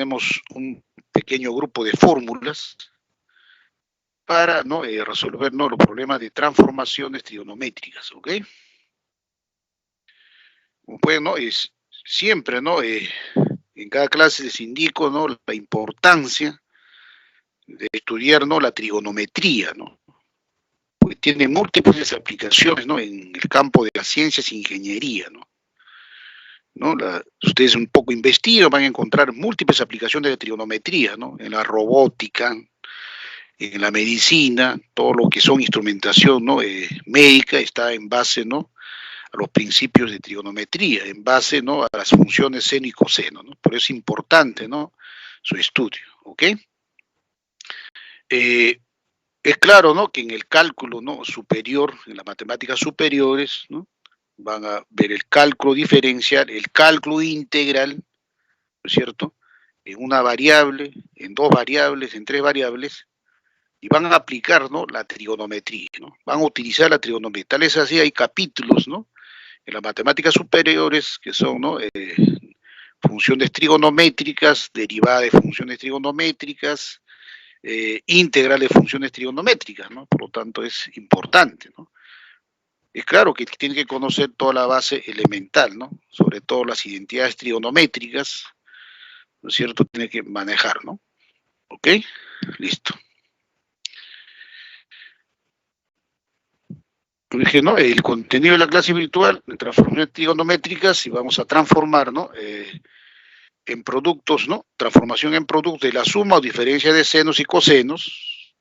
tenemos un pequeño grupo de fórmulas para resolver los problemas de transformaciones trigonométricas, ¿ok? Como pueden, es siempre, en cada clase les indico, la importancia de estudiar, la trigonometría, porque tiene múltiples aplicaciones, en el campo de las ciencias e ingeniería, ustedes un poco investigan, van a encontrar múltiples aplicaciones de trigonometría, en la robótica, en la medicina, todo lo que son instrumentación, médica está en base, a los principios de trigonometría, en base, a las funciones seno y coseno, Por eso es importante, su estudio, ¿ok? Es claro, que en el cálculo, superior, en las matemáticas superiores, van a ver el cálculo diferencial, el cálculo integral, ¿no es cierto?, en una variable, en dos variables, en tres variables, y van a aplicar, la trigonometría, van a utilizar la trigonometría. Tal es así, hay capítulos, en las matemáticas superiores que son, funciones trigonométricas, derivadas de funciones trigonométricas, integral de funciones trigonométricas, Por lo tanto es importante, Es claro que tiene que conocer toda la base elemental, Sobre todo las identidades trigonométricas, ¿no es cierto? Tiene que manejar, ¿Ok? Listo. Dije, el contenido de la clase virtual, de transformaciones trigonométricas, y vamos a transformar, en productos, Transformación en productos de la suma o diferencia de senos y cosenos,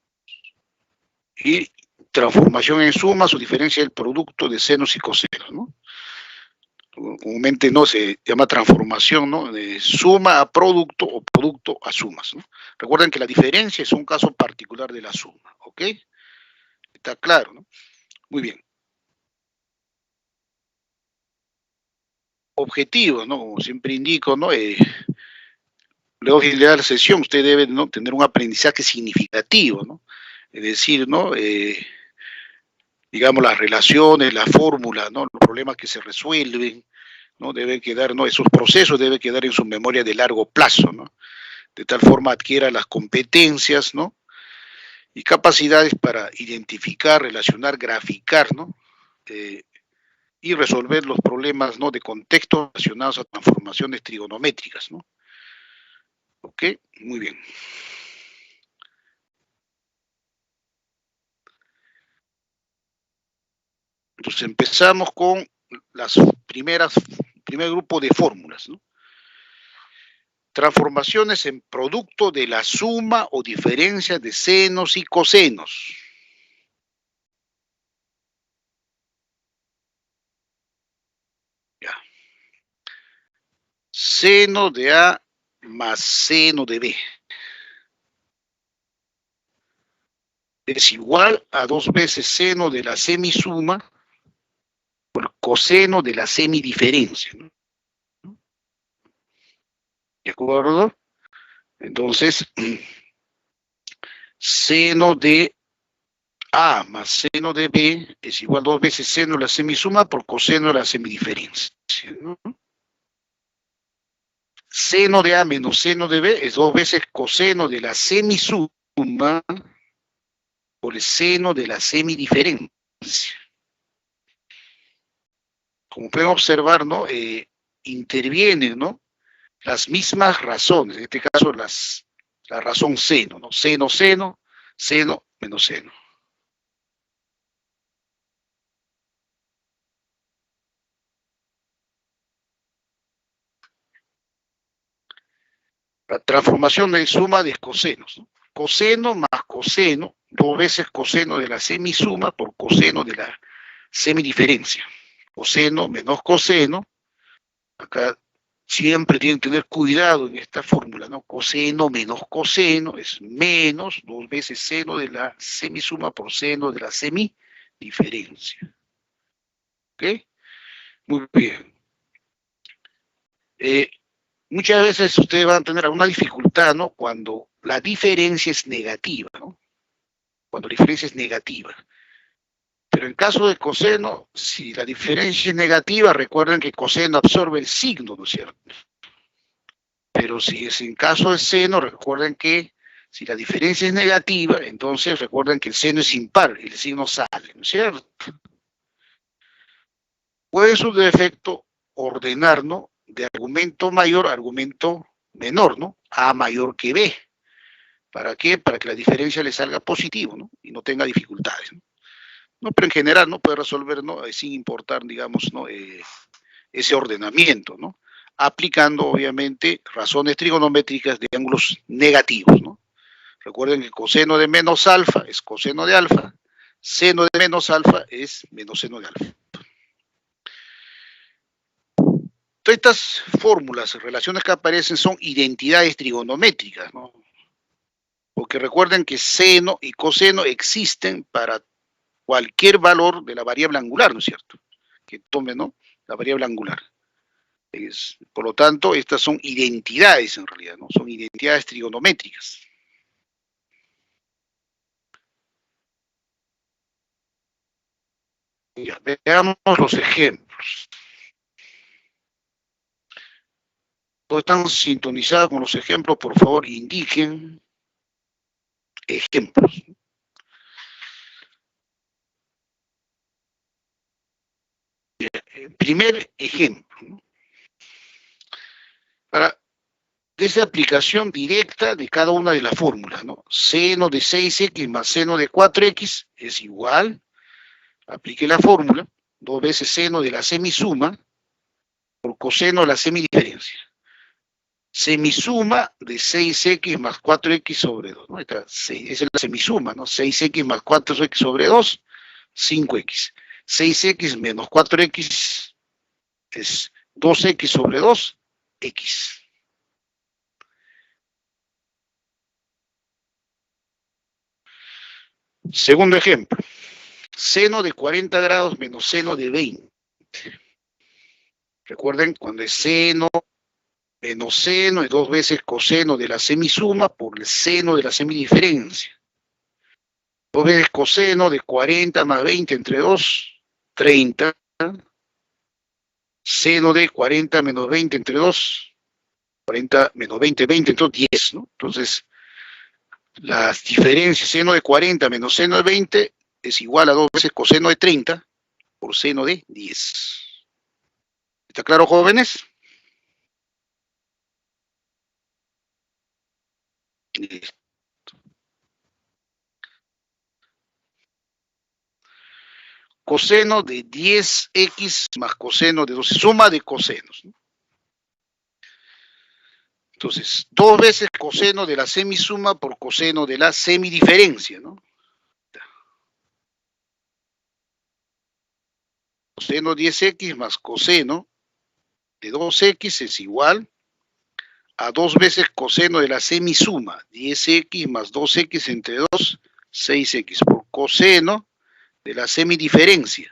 y transformación en sumas o diferencia del producto de senos y cosenos, Comúnmente se llama transformación, de suma a producto o producto a sumas, Recuerden que la diferencia es un caso particular de la suma, ¿ok? Está claro, Muy bien. Objetivos, Como siempre indico, luego de la sesión usted debe, tener un aprendizaje significativo, Es decir, digamos, las relaciones, las fórmulas, los problemas que se resuelven, deben quedar, esos procesos deben quedar en su memoria de largo plazo, De tal forma adquiera las competencias, y capacidades para identificar, relacionar, graficar, y resolver los problemas, de contexto relacionados a transformaciones trigonométricas, ¿Ok? Muy bien. Entonces empezamos con primer grupo de fórmulas, Transformaciones en producto de la suma o diferencia de senos y cosenos. Ya. Seno de A más seno de B es igual a 2 veces seno de la semisuma por coseno de la semidiferencia, ¿De acuerdo? Entonces, seno de A más seno de B es igual a 2 veces seno de la semisuma por coseno de la semidiferencia, Seno de A menos seno de B es 2 veces coseno de la semisuma por el seno de la semidiferencia. Como pueden observar, intervienen, las mismas razones, en este caso la razón seno, Seno, seno, seno menos seno. La transformación en suma de cosenos, Coseno más coseno, 2 veces coseno de la semisuma por coseno de la semidiferencia. Coseno menos coseno, acá siempre tienen que tener cuidado en esta fórmula, Coseno menos coseno es menos 2 veces seno de la semisuma por seno de la semidiferencia. ¿Ok? Muy bien. Muchas veces ustedes van a tener alguna dificultad, cuando la diferencia es negativa, Cuando la diferencia es negativa. Pero en caso de coseno, si la diferencia es negativa, recuerden que coseno absorbe el signo, ¿no es cierto? Pero si es en caso de seno, recuerden que si la diferencia es negativa, entonces recuerden que el seno es impar, el signo sale, ¿no es cierto? Puede su defecto ordenar, ¿no? De argumento mayor a argumento menor, ¿no? A mayor que B. ¿Para qué? Para que la diferencia le salga positivo, ¿no? Y no tenga dificultades, ¿no? No, pero en general no puede resolver, ¿no? Sin importar, digamos, ¿no? Ese ordenamiento, ¿no? Aplicando, obviamente, razones trigonométricas de ángulos negativos, ¿no? Recuerden que coseno de menos alfa es coseno de alfa, seno de menos alfa es menos seno de alfa. Todas estas fórmulas, relaciones que aparecen son identidades trigonométricas, ¿no? Porque recuerden que seno y coseno existen para cualquier valor de la variable angular, ¿no es cierto? Que tome, ¿no? La variable angular. Por lo tanto, estas son identidades en realidad, ¿no? Son identidades trigonométricas. Ya, veamos los ejemplos. Todos están sintonizados con los ejemplos, por favor, indiquen ejemplos. Primer ejemplo, ¿no? Para esa aplicación directa de cada una de las fórmulas, ¿no? Seno de 6x más seno de 4x es igual, aplique la fórmula, 2 veces seno de la semisuma por coseno de la semidiferencia. Semisuma de 6x más 4x sobre 2, ¿no? Esa es la semisuma, ¿no? 6x más 4x sobre 2, 5x. 6x menos 4x es 2x sobre 2, x. Segundo ejemplo, seno de 40 grados menos seno de 20. Recuerden, cuando es seno menos seno es 2 veces coseno de la semisuma por el seno de la semidiferencia. 2 veces coseno de 40 más 20 entre 2, 30. Seno de 40 menos 20 entre 2, 40 menos 20, 20, entonces 10, ¿no? Entonces, las diferencias, seno de 40 menos seno de 20 es igual a 2 veces coseno de 30 por seno de 10. ¿Está claro, jóvenes? Coseno de 10x más coseno de 12, suma de cosenos, ¿no? Entonces, 2 veces coseno de la semisuma por coseno de la semidiferencia, ¿no? Coseno 10x más coseno de 2x es igual a 2 veces coseno de la semisuma, 10x más 2x entre 2, 6x, por coseno de la semidiferencia,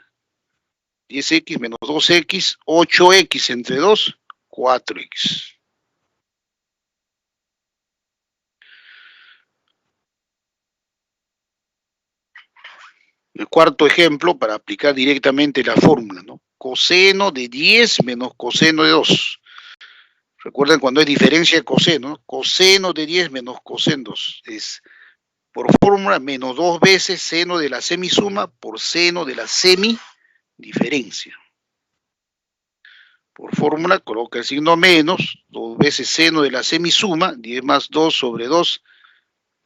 10x menos 2x, 8x entre 2, 4x. El cuarto ejemplo, para aplicar directamente la fórmula, ¿no? Coseno de 10 menos coseno de 2. Recuerden cuando hay diferencia de coseno, ¿no? Coseno de 10 menos coseno de 2 es por fórmula menos 2 veces seno de la semisuma por seno de la semidiferencia. Por fórmula coloca el signo menos, 2 veces seno de la semisuma, 10 más 2 sobre 2,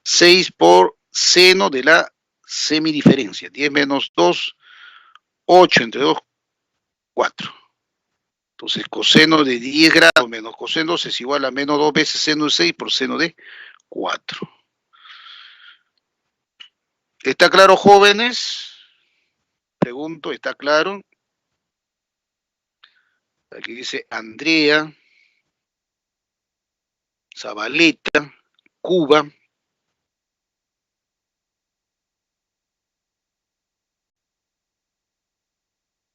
6 por seno de la semidiferencia. 10 menos 2, 8 entre 2, 4. Entonces, coseno de 10 grados menos coseno de 2 es igual a menos 2 veces seno de 6 por seno de 4. ¿Está claro, jóvenes? Pregunto, ¿está claro? Aquí dice Andrea, Zabaleta, Cuba.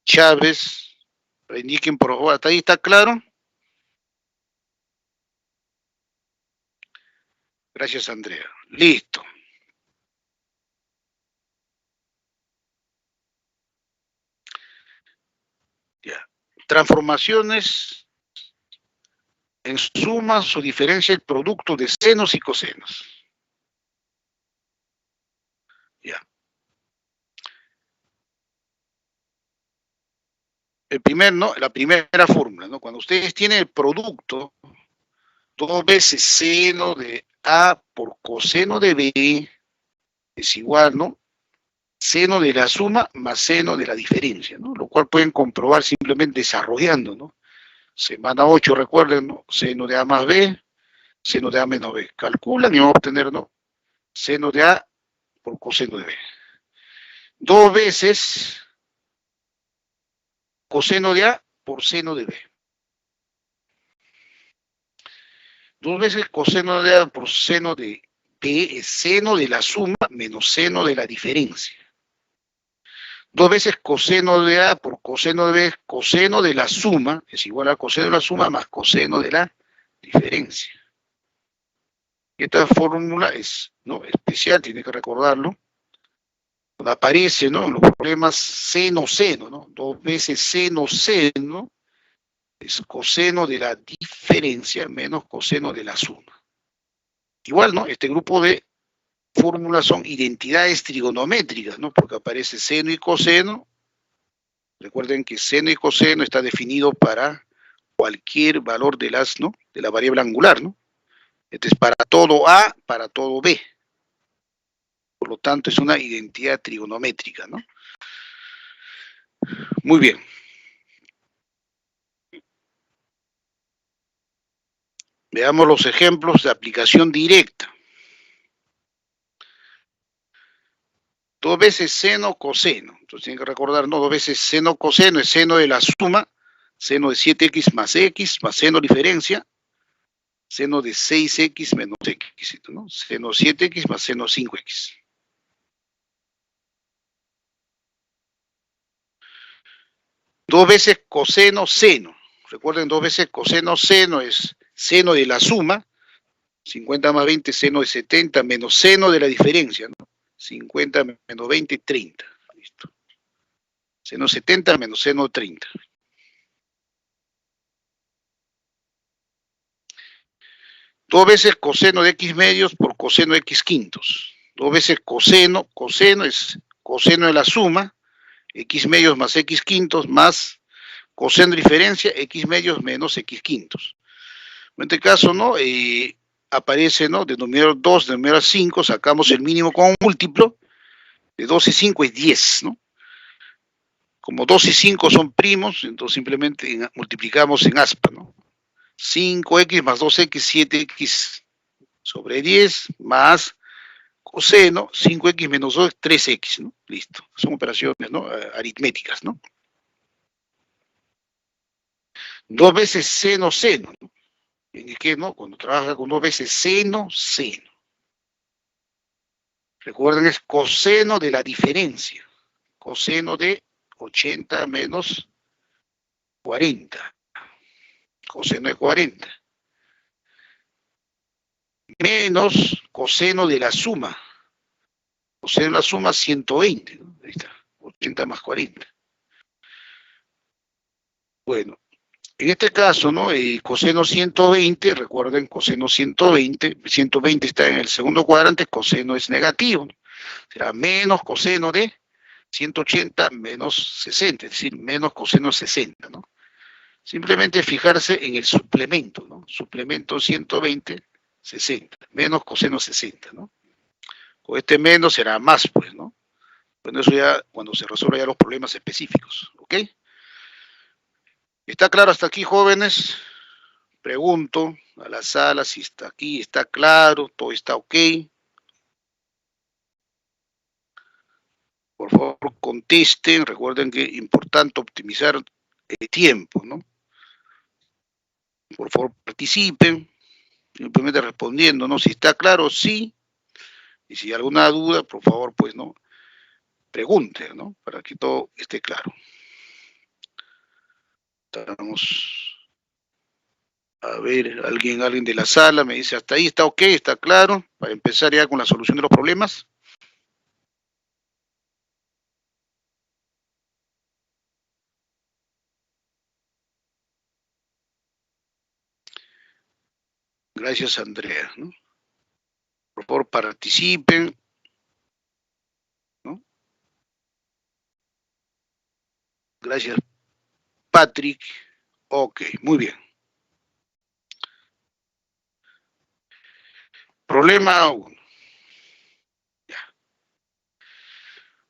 Chávez, indiquen por favor, ¿hasta ahí está claro? Gracias, Andrea. Listo. Ya. Transformaciones en sumas o diferencia el producto de senos y cosenos. Ya. La primera fórmula, ¿no? Cuando ustedes tienen el producto, 2 veces seno de A por coseno de B es igual, ¿no? Seno de la suma más seno de la diferencia, ¿no? Lo cual pueden comprobar simplemente desarrollando, ¿no? Semana 8, recuerden, ¿no? Seno de A más B, seno de A menos B. Calculan y van a obtener, ¿no? Seno de A por coseno de B. 2 veces coseno de A por seno de B. 2 veces coseno de A por seno de B es seno de la suma menos seno de la diferencia. 2 veces coseno de A por coseno de B es coseno de la suma, es igual a coseno de la suma más coseno de la diferencia. Y esta fórmula es, ¿no?, especial, tiene que recordarlo. Cuando aparece, ¿no?, en los problemas seno-seno, ¿no? 2 veces seno-seno es coseno de la diferencia menos coseno de la suma. Igual, ¿no? Este grupo de fórmulas son identidades trigonométricas, ¿no? Porque aparece seno y coseno. Recuerden que seno y coseno está definido para cualquier valor de las, ¿no?, de la variable angular, ¿no? Este es para todo A, para todo B. Por lo tanto, es una identidad trigonométrica, ¿no? Muy bien. Veamos los ejemplos de aplicación directa. 2 veces seno, coseno. Entonces tienen que recordar, ¿no? 2 veces seno, coseno es seno de la suma, seno de 7x más seno diferencia, seno de 6x menos x, ¿no? Seno 7x más seno 5x. 2 veces coseno, seno. Recuerden, 2 veces coseno, seno es seno de la suma, 50 más 20, seno de 70, menos seno de la diferencia, ¿no? 50 menos 20, 30. Listo. Seno 70 menos seno 30. 2 veces coseno de x medios por coseno de x quintos. 2 veces coseno, coseno es coseno de la suma, x medios más x quintos, más coseno de diferencia, x medios menos x quintos. En este caso, ¿no?, aparece, ¿no?, denominador 2, denominador 5, sacamos el mínimo con un múltiplo, de 2 y 5 es 10, ¿no? Como 2 y 5 son primos, entonces simplemente multiplicamos en aspa, ¿no? 5x más 2x, 7x sobre 10, más coseno, 5x menos 2 es 3x, ¿no? Listo. Son operaciones, ¿no?, aritméticas, ¿no? 2 veces seno, seno, ¿no? ¿En qué, no? Cuando trabaja con 2 veces seno, seno. Recuerden, es coseno de la diferencia. Coseno de 80 menos 40. Coseno de 40. Menos coseno de la suma. Coseno de la suma 120, ¿no? Ahí está. 80 más 40. Bueno, en este caso, ¿no?, coseno 120, recuerden, coseno 120, 120 está en el segundo cuadrante, coseno es negativo, ¿no? Será menos coseno de 180 menos 60, es decir, menos coseno 60, ¿no? Simplemente fijarse en el suplemento, ¿no? Suplemento 120, 60, menos coseno 60, ¿no? Con este menos será más, pues, ¿no? Bueno, eso ya cuando se resuelvan ya los problemas específicos, ¿ok? ¿Está claro hasta aquí, jóvenes? Pregunto a la sala si está aquí, está claro, todo está ok. Por favor, contesten. Recuerden que es importante optimizar el tiempo, ¿no? Por favor, participen, simplemente respondiendo, ¿no? Si está claro, sí. Y si hay alguna duda, por favor, pues, ¿no?, pregunten, ¿no?, para que todo esté claro. Estamos, a ver, alguien de la sala me dice, hasta ahí está ok, está claro, para empezar ya con la solución de los problemas. Gracias, Andrea, ¿no? Por favor, participen, ¿no? Gracias, Patrick. Ok, muy bien. Problema 1.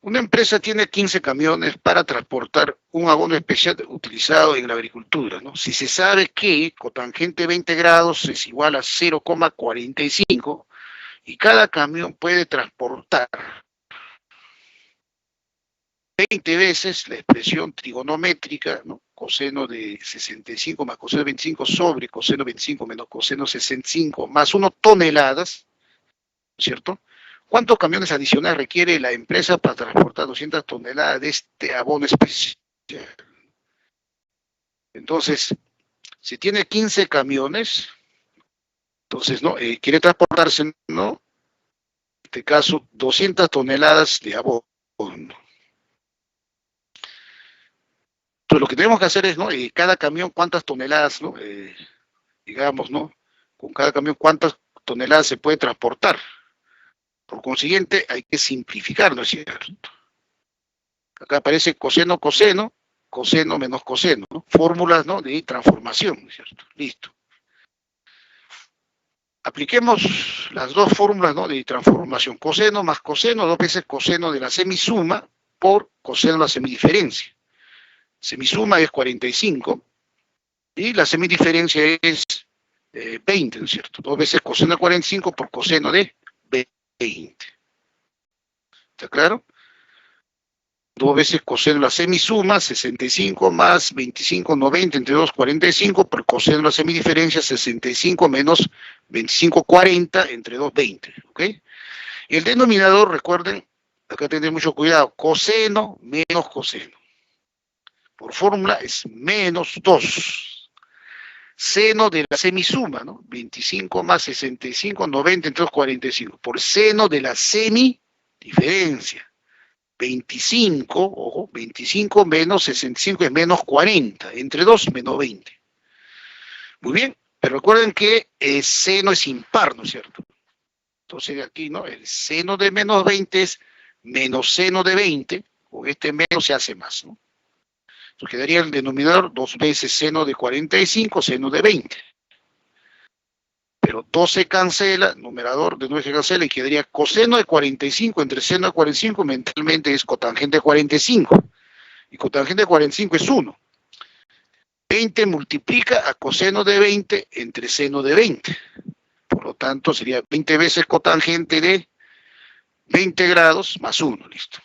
Una empresa tiene 15 camiones para transportar un abono especial utilizado en la agricultura, ¿no? Si se sabe que cotangente 20 grados es igual a 0,45 y cada camión puede transportar 20 veces la expresión trigonométrica, ¿no? Coseno de 65 más coseno de 25 sobre coseno 25 menos coseno 65 más 1 toneladas, ¿cierto? ¿Cuántos camiones adicionales requiere la empresa para transportar 200 toneladas de este abono especial? Entonces, si tiene 15 camiones, entonces, ¿no? Quiere transportarse, ¿no? En este caso, 200 toneladas de abono. Entonces, lo que tenemos que hacer es, ¿no? Cada camión, ¿cuántas toneladas, ¿no? Digamos, ¿no? Con cada camión, ¿cuántas toneladas se puede transportar? Por consiguiente, hay que simplificar, ¿no es cierto? Acá aparece coseno, coseno, coseno menos coseno, ¿no? Fórmulas, ¿no? De transformación, ¿no es cierto? Listo. Apliquemos las dos fórmulas, ¿no? De transformación. Coseno más coseno, dos veces coseno de la semisuma por coseno de la semidiferencia. Semisuma es 45 y la semidiferencia es 20, ¿no es cierto? Dos veces coseno de 45 por coseno de 20. ¿Está claro? Dos veces coseno de la semisuma, 65 más 25, 90, entre 2, 45, por coseno de la semidiferencia, 65 menos 25, 40, entre 2, 20, ¿ok? Y el denominador, recuerden, acá tener mucho cuidado, coseno menos coseno. Por fórmula es menos 2. Seno de la semisuma, ¿no? 25 más 65, 90, entre 2, 45. Por seno de la semidiferencia. 25, ojo, 25 menos 65 es menos 40, entre 2 menos 20. Muy bien, pero recuerden que el seno es impar, ¿no es cierto? Entonces aquí, ¿no? El seno de menos 20 es menos seno de 20, con este menos se hace más, ¿no? Entonces quedaría el denominador 2 veces seno de 45, seno de 20. Pero 2 se cancela, numerador de 9 se cancela y quedaría coseno de 45 entre seno de 45, mentalmente es cotangente de 45. Y cotangente de 45 es 1. 20 multiplica a coseno de 20 entre seno de 20. Por lo tanto, sería 20 veces cotangente de 20 grados más 1, listo.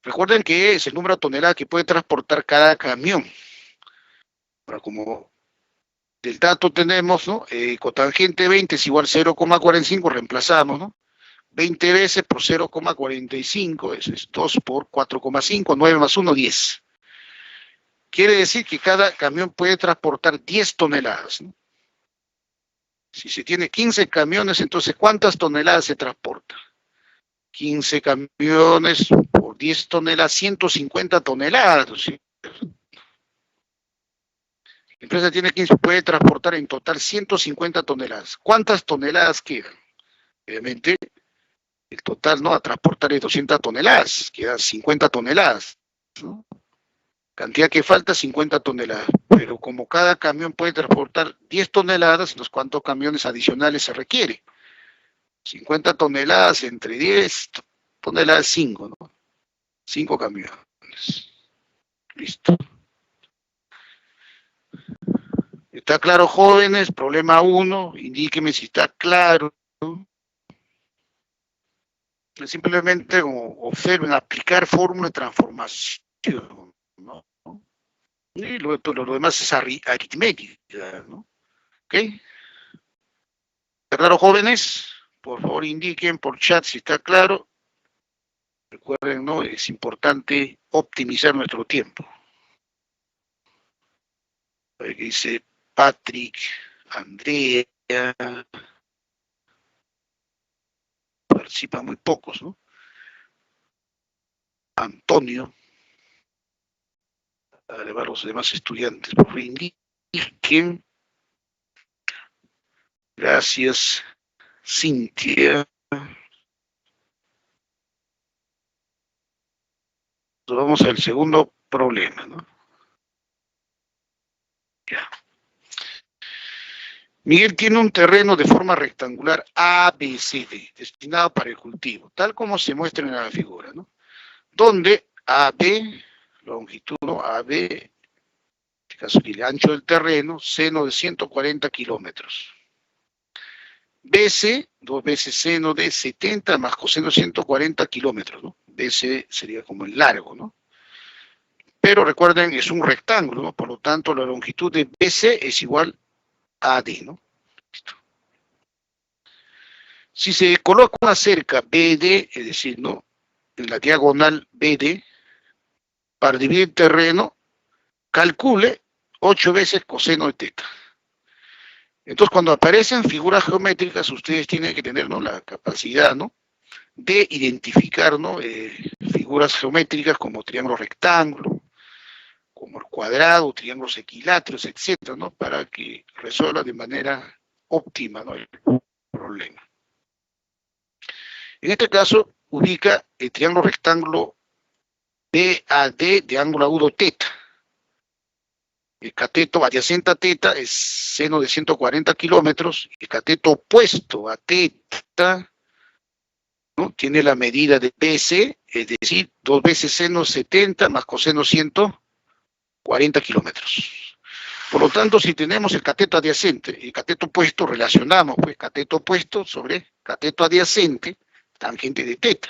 Recuerden que es el número de toneladas que puede transportar cada camión. Ahora, como del dato tenemos, ¿no? Cotangente 20 es igual a 0,45, reemplazamos, ¿no? 20 veces por 0,45, eso es 2 por 4,5, 9 más 1, 10. Quiere decir que cada camión puede transportar 10 toneladas, ¿no? Si se tiene 15 camiones, entonces, ¿cuántas toneladas se transporta? 15 camiones por 10 toneladas, 150 toneladas. ¿Sí? La empresa tiene 15, puede transportar en total 150 toneladas. ¿Cuántas toneladas quedan? Obviamente, el total no a transportar es 200 toneladas, quedan 50 toneladas. ¿No? Cantidad que falta, 50 toneladas. Pero como cada camión puede transportar 10 toneladas, ¿los cuántos camiones adicionales se requiere? 50 toneladas entre 10 toneladas, 5, ¿no? 5 camiones. Listo. ¿Está claro, jóvenes? Problema 1, indíqueme si está claro. Simplemente observen, aplicar fórmula de transformación, ¿no? Y lo demás es aritmética, ¿no? ¿Ok? ¿Está claro, jóvenes? Por favor, indiquen por chat si está claro. Recuerden, ¿no? Es importante optimizar nuestro tiempo. A ver qué dice Patrick, Andrea. Participan muy pocos, ¿no? Antonio. A los demás estudiantes, por favor, indiquen Gracias, Cintia. Vamos al segundo problema, ¿no? Ya. Miguel tiene un terreno de forma rectangular ABCD, destinado para el cultivo, tal como se muestra en la figura, ¿no? Donde AB, longitud, ¿no? AB, en este caso el ancho del terreno, seno de 140 kilómetros. BC, dos veces seno de 70 más coseno de 140 kilómetros, ¿no? BC sería como el largo, ¿no? Pero recuerden, es un rectángulo, ¿no? Por lo tanto, la longitud de BC es igual a AD, ¿no? Listo. Si se coloca una cerca BD, es decir, ¿no? En la diagonal BD, para dividir el terreno, calcule 8 veces coseno de teta. Entonces, cuando aparecen figuras geométricas, ustedes tienen que tener, ¿no? La capacidad, ¿no? De identificar, ¿no? Figuras geométricas como triángulo rectángulo, como el cuadrado, triángulos equiláteros, etcétera, ¿no? Para que resuelva de manera óptima, ¿no? El problema. En este caso, ubica el triángulo rectángulo BAD de ángulo agudo teta. El cateto adyacente a teta es seno de 140 kilómetros. El cateto opuesto a teta, ¿no? Tiene la medida de BC, es decir, 2 veces seno 70 más coseno 140 kilómetros. Por lo tanto, si tenemos el cateto adyacente y el cateto opuesto, relacionamos pues cateto opuesto sobre cateto adyacente, tangente de teta.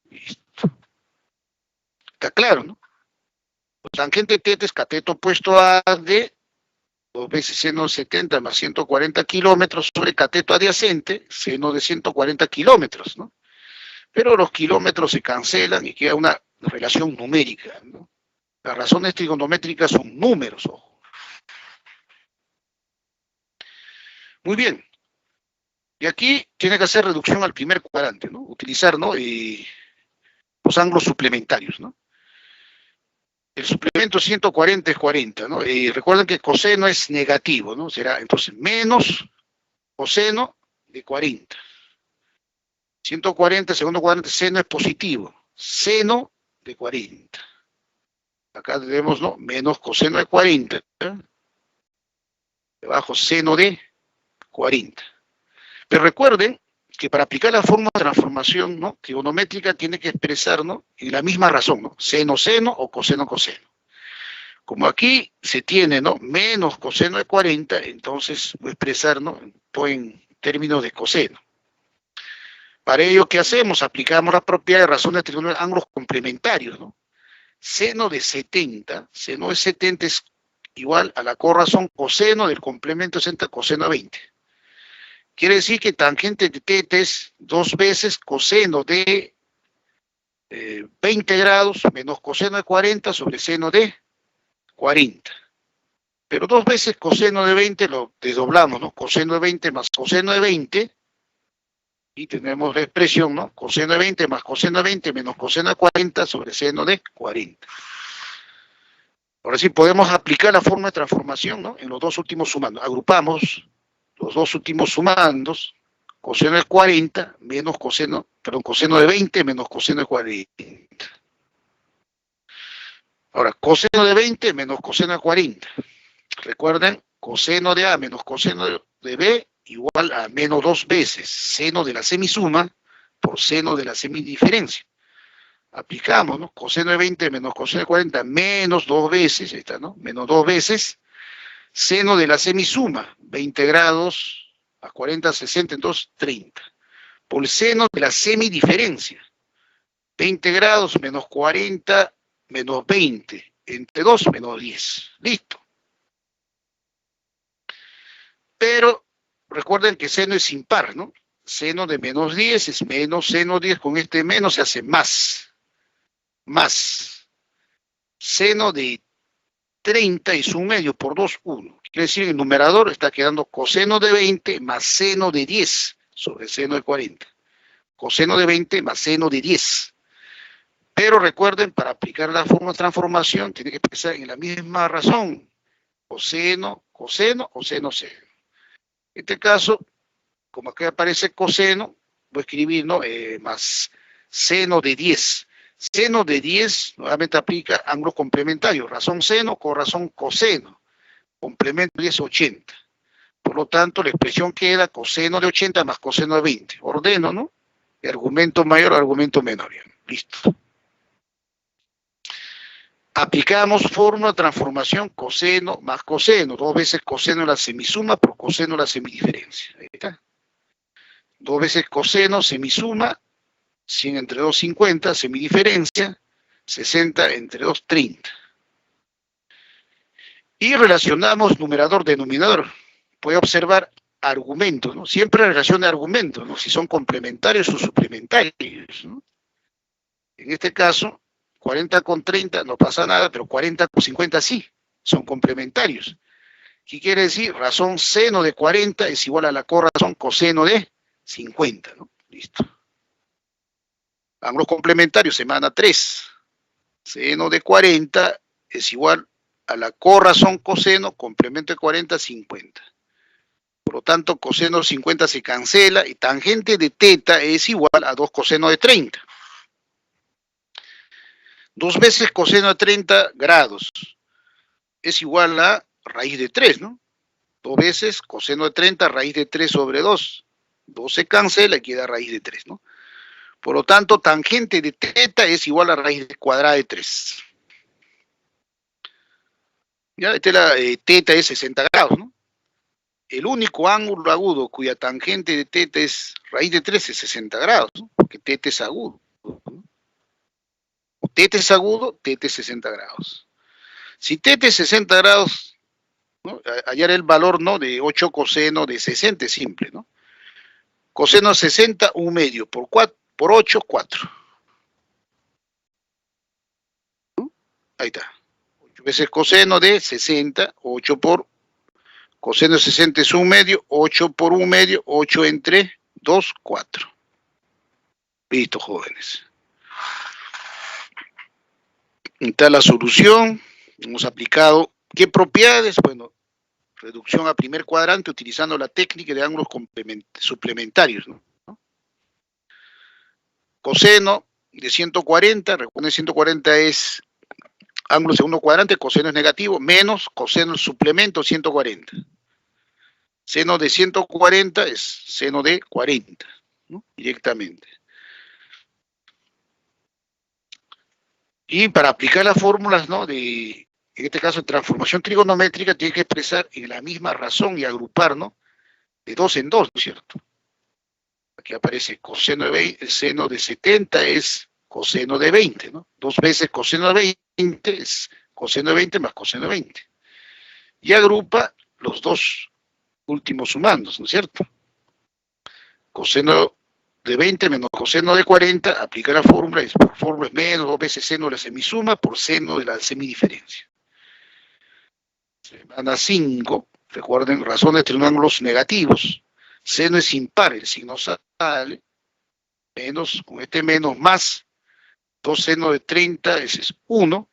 Listo. Está claro, ¿no? Tangente de teta es cateto opuesto a D, 2 veces seno 70 más 140 kilómetros sobre cateto adyacente, seno de 140 kilómetros, ¿no? Pero los kilómetros se cancelan y queda una relación numérica, ¿no? Las razones trigonométricas son números, ojo. Muy bien. Y aquí tiene que hacer reducción al primer cuadrante, ¿no? Utilizar, ¿no? Los ángulos suplementarios, ¿no? El suplemento 140 es 40, ¿no? Recuerden que coseno es negativo, ¿no? Será entonces menos coseno de 40. 140, segundo cuadrante, seno es positivo. Seno de 40. Acá tenemos, ¿no? Menos coseno de 40. Debajo seno de 40. Pero recuerden que para aplicar la fórmula de transformación, ¿no? Trigonométrica tiene que expresar, ¿no? En la misma razón, ¿no? Seno, seno o coseno, coseno. Como aquí se tiene, ¿no? Menos coseno de 40, entonces voy a expresar, ¿no? En términos de coseno. Para ello, ¿qué hacemos? Aplicamos la propiedad de razones de ángulos complementarios, ¿no? Seno de 70 es igual a la corrazón coseno del complemento de 60 coseno de 20. Quiere decir que tangente de teta es 2 veces coseno de 20 grados menos coseno de 40 sobre seno de 40. Pero 2 veces coseno de 20 lo desdoblamos, ¿no? Coseno de 20 más coseno de 20. Y tenemos la expresión, ¿no? Coseno de 20 más coseno de 20 menos coseno de 40 sobre seno de 40. Ahora sí podemos aplicar la forma de transformación, ¿no? En los dos últimos sumandos. Agrupamos los dos últimos sumandos, coseno de 40 menos coseno de 20 menos coseno de 40. Ahora, coseno de 20 menos coseno de 40. Recuerden, coseno de A menos coseno de B igual a menos 2 veces seno de la semisuma por seno de la semidiferencia. Aplicamos, ¿no? Coseno de 20 menos coseno de 40 menos 2 veces, ahí está, ¿no? Menos 2 veces seno de la semisuma, 20 grados a 40, 60, entonces 30. Por el seno de la semidiferencia, 20 grados menos 40 menos 20, entre 2 menos 10. Listo. Pero recuerden que seno es impar, ¿no? Seno de menos 10 es menos seno 10, con este menos se hace más. Más. Seno de 30 es 1/2 por 2, 1. Quiere decir que el numerador está quedando coseno de 20 más seno de 10 sobre seno de 40. Coseno de 20 más seno de 10. Pero recuerden, para aplicar la fórmula de transformación, tiene que expresar en la misma razón. Coseno, coseno o seno, seno. En este caso, como aquí aparece coseno, voy a escribir, ¿no? Más seno de 10. Seno de 10 nuevamente aplica ángulos complementarios, razón seno con razón coseno. Complemento 10 80. Por lo tanto, la expresión queda coseno de 80 más coseno de 20. Ordeno, ¿no? El argumento mayor, argumento menor. Listo. Aplicamos fórmula de transformación coseno más coseno. Dos veces coseno en la semisuma por coseno en la semidiferencia. Ahí está. Dos veces coseno, semisuma, 100 entre 2, 50, semidiferencia, 60 entre 2, 30. Y relacionamos numerador-denominador. Puede observar argumentos, ¿no? Siempre relaciona argumentos, ¿no? Si son complementarios o suplementarios, ¿no? En este caso, 40 con 30 no pasa nada, pero 40 con 50 sí, son complementarios. ¿Qué quiere decir? Razón seno de 40 es igual a la corrazón coseno de 50, ¿no? Listo. Ángulos complementarios, semana 3. Seno de 40 es igual a la corrazón coseno, complemento de 40, 50. Por lo tanto, coseno 50 se cancela y tangente de teta es igual a 2 coseno de 30. Dos veces coseno de 30 grados es igual a raíz de 3, ¿no? Dos veces coseno de 30 raíz de 3 sobre 2. 2 se cancela y queda raíz de 3, ¿no? Por lo tanto, tangente de teta es igual a raíz cuadrada de 3. Ya, teta es 60 grados, ¿no? El único ángulo agudo cuya tangente de teta es raíz de 3 es 60 grados, ¿no? Porque teta es agudo, ¿no? Teta es agudo, teta es 60 grados. Si teta es 60 grados, ¿no? Hallar el valor, ¿no? De 8 coseno de 60 es simple, ¿no? Coseno 60, 1 medio, por 8, 4. ¿No? Ahí está. 8 veces coseno de 60, 8 por coseno de 60 es 1 medio, 8 por 1 medio, 8 entre 2, 4. Listo, jóvenes. Está la solución. Hemos aplicado. ¿Qué propiedades? Bueno, reducción a primer cuadrante utilizando la técnica de ángulos suplementarios, ¿no? Coseno de 140, recuerden 140 es ángulo segundo cuadrante, coseno es negativo, menos coseno suplemento 140. Seno de 140 es seno de 40, ¿no? Directamente. Y para aplicar las fórmulas, ¿no? En este caso, transformación trigonométrica, tiene que expresar en la misma razón y agrupar, ¿no? De 2 en 2, ¿no es cierto? Aquí aparece coseno de 20, seno de 70 es coseno de 20, ¿no? Dos veces coseno de 20 es coseno de 20 más coseno de 20. Y agrupa los dos últimos sumandos, ¿no es cierto? Coseno de 20 menos coseno de 40, aplica la fórmula, fórmula es menos 2 veces seno de la semisuma por seno de la semidiferencia. Semana 5, recuerden, razones de triángulos negativos. Seno es impar, el signo sale, menos, con este menos más, 2 seno de 30, ese es 1,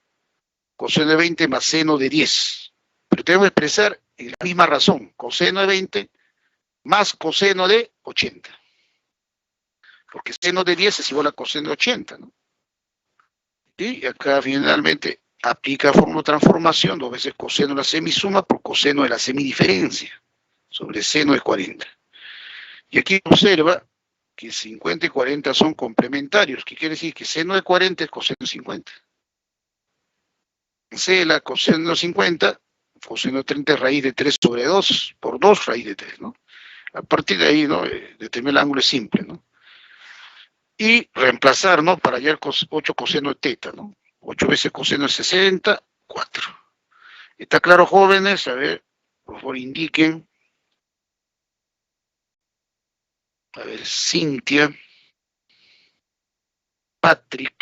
coseno de 20 más seno de 10. Pero tengo que expresar en la misma razón, coseno de 20 más coseno de 80. Porque seno de 10 es igual a coseno de 80, ¿no? Y acá finalmente aplica fórmula de transformación, dos veces coseno de la semisuma por coseno de la semidiferencia, sobre seno de 40. Y aquí observa que 50 y 40 son complementarios. ¿Qué quiere decir? Que seno de 40 es coseno de 50. Cancela coseno de 50, coseno de 30 es raíz de 3 sobre 2, por 2 raíz de 3, ¿no? A partir de ahí, ¿no? Determinar el ángulo es simple, ¿no? Y reemplazar, ¿no? Para hallar 8 coseno de teta, ¿no? 8 veces coseno de 60, 4. ¿Está claro, jóvenes? A ver, por favor, indiquen. A ver, Cintia, Patrick,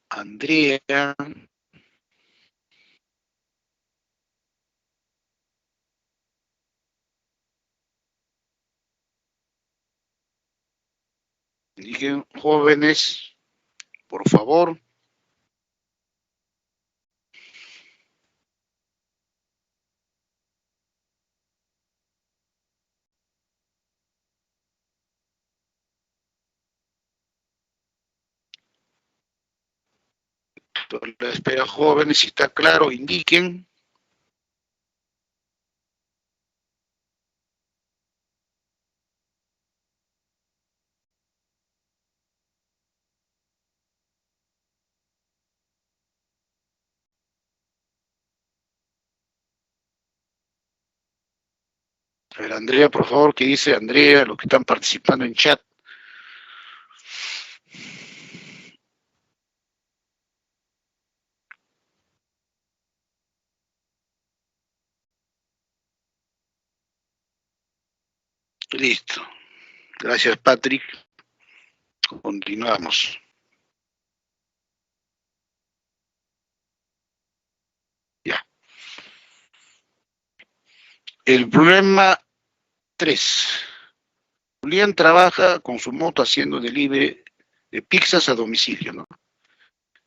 Andrea, indiquen, jóvenes, por favor. Entonces, la espera, jóvenes, si está claro, indiquen. A ver, Andrea, por favor, ¿qué dice Andrea? Los que están participando en chat. Listo. Gracias, Patrick. Continuamos. Ya. El problema 3. Julián trabaja con su moto haciendo delivery de pizzas a domicilio, ¿no?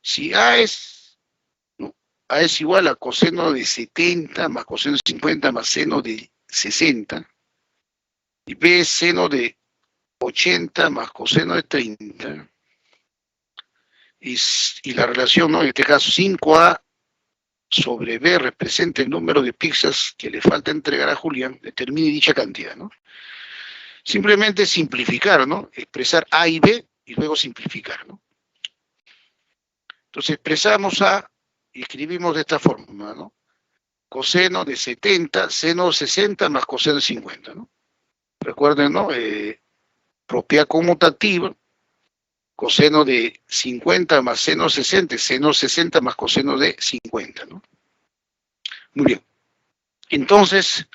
Si ¿no? A es igual a coseno de 70 más coseno de 50 más seno de 60, y B es seno de 80 más coseno de 30, y la relación, ¿no? En este caso 5A sobre B representa el número de pizzas que le falta entregar a Julián, determine dicha cantidad, ¿no? Simplemente simplificar, ¿no? Expresar A y B y luego simplificar, ¿no? Entonces expresamos A y escribimos de esta forma, ¿no? Coseno de 70, seno de 60 más coseno de 50, ¿no? Recuerden, ¿no? Propiedad conmutativa, coseno de 50 más seno de 60, seno de 60 más coseno de 50, ¿no? Muy bien. Entonces,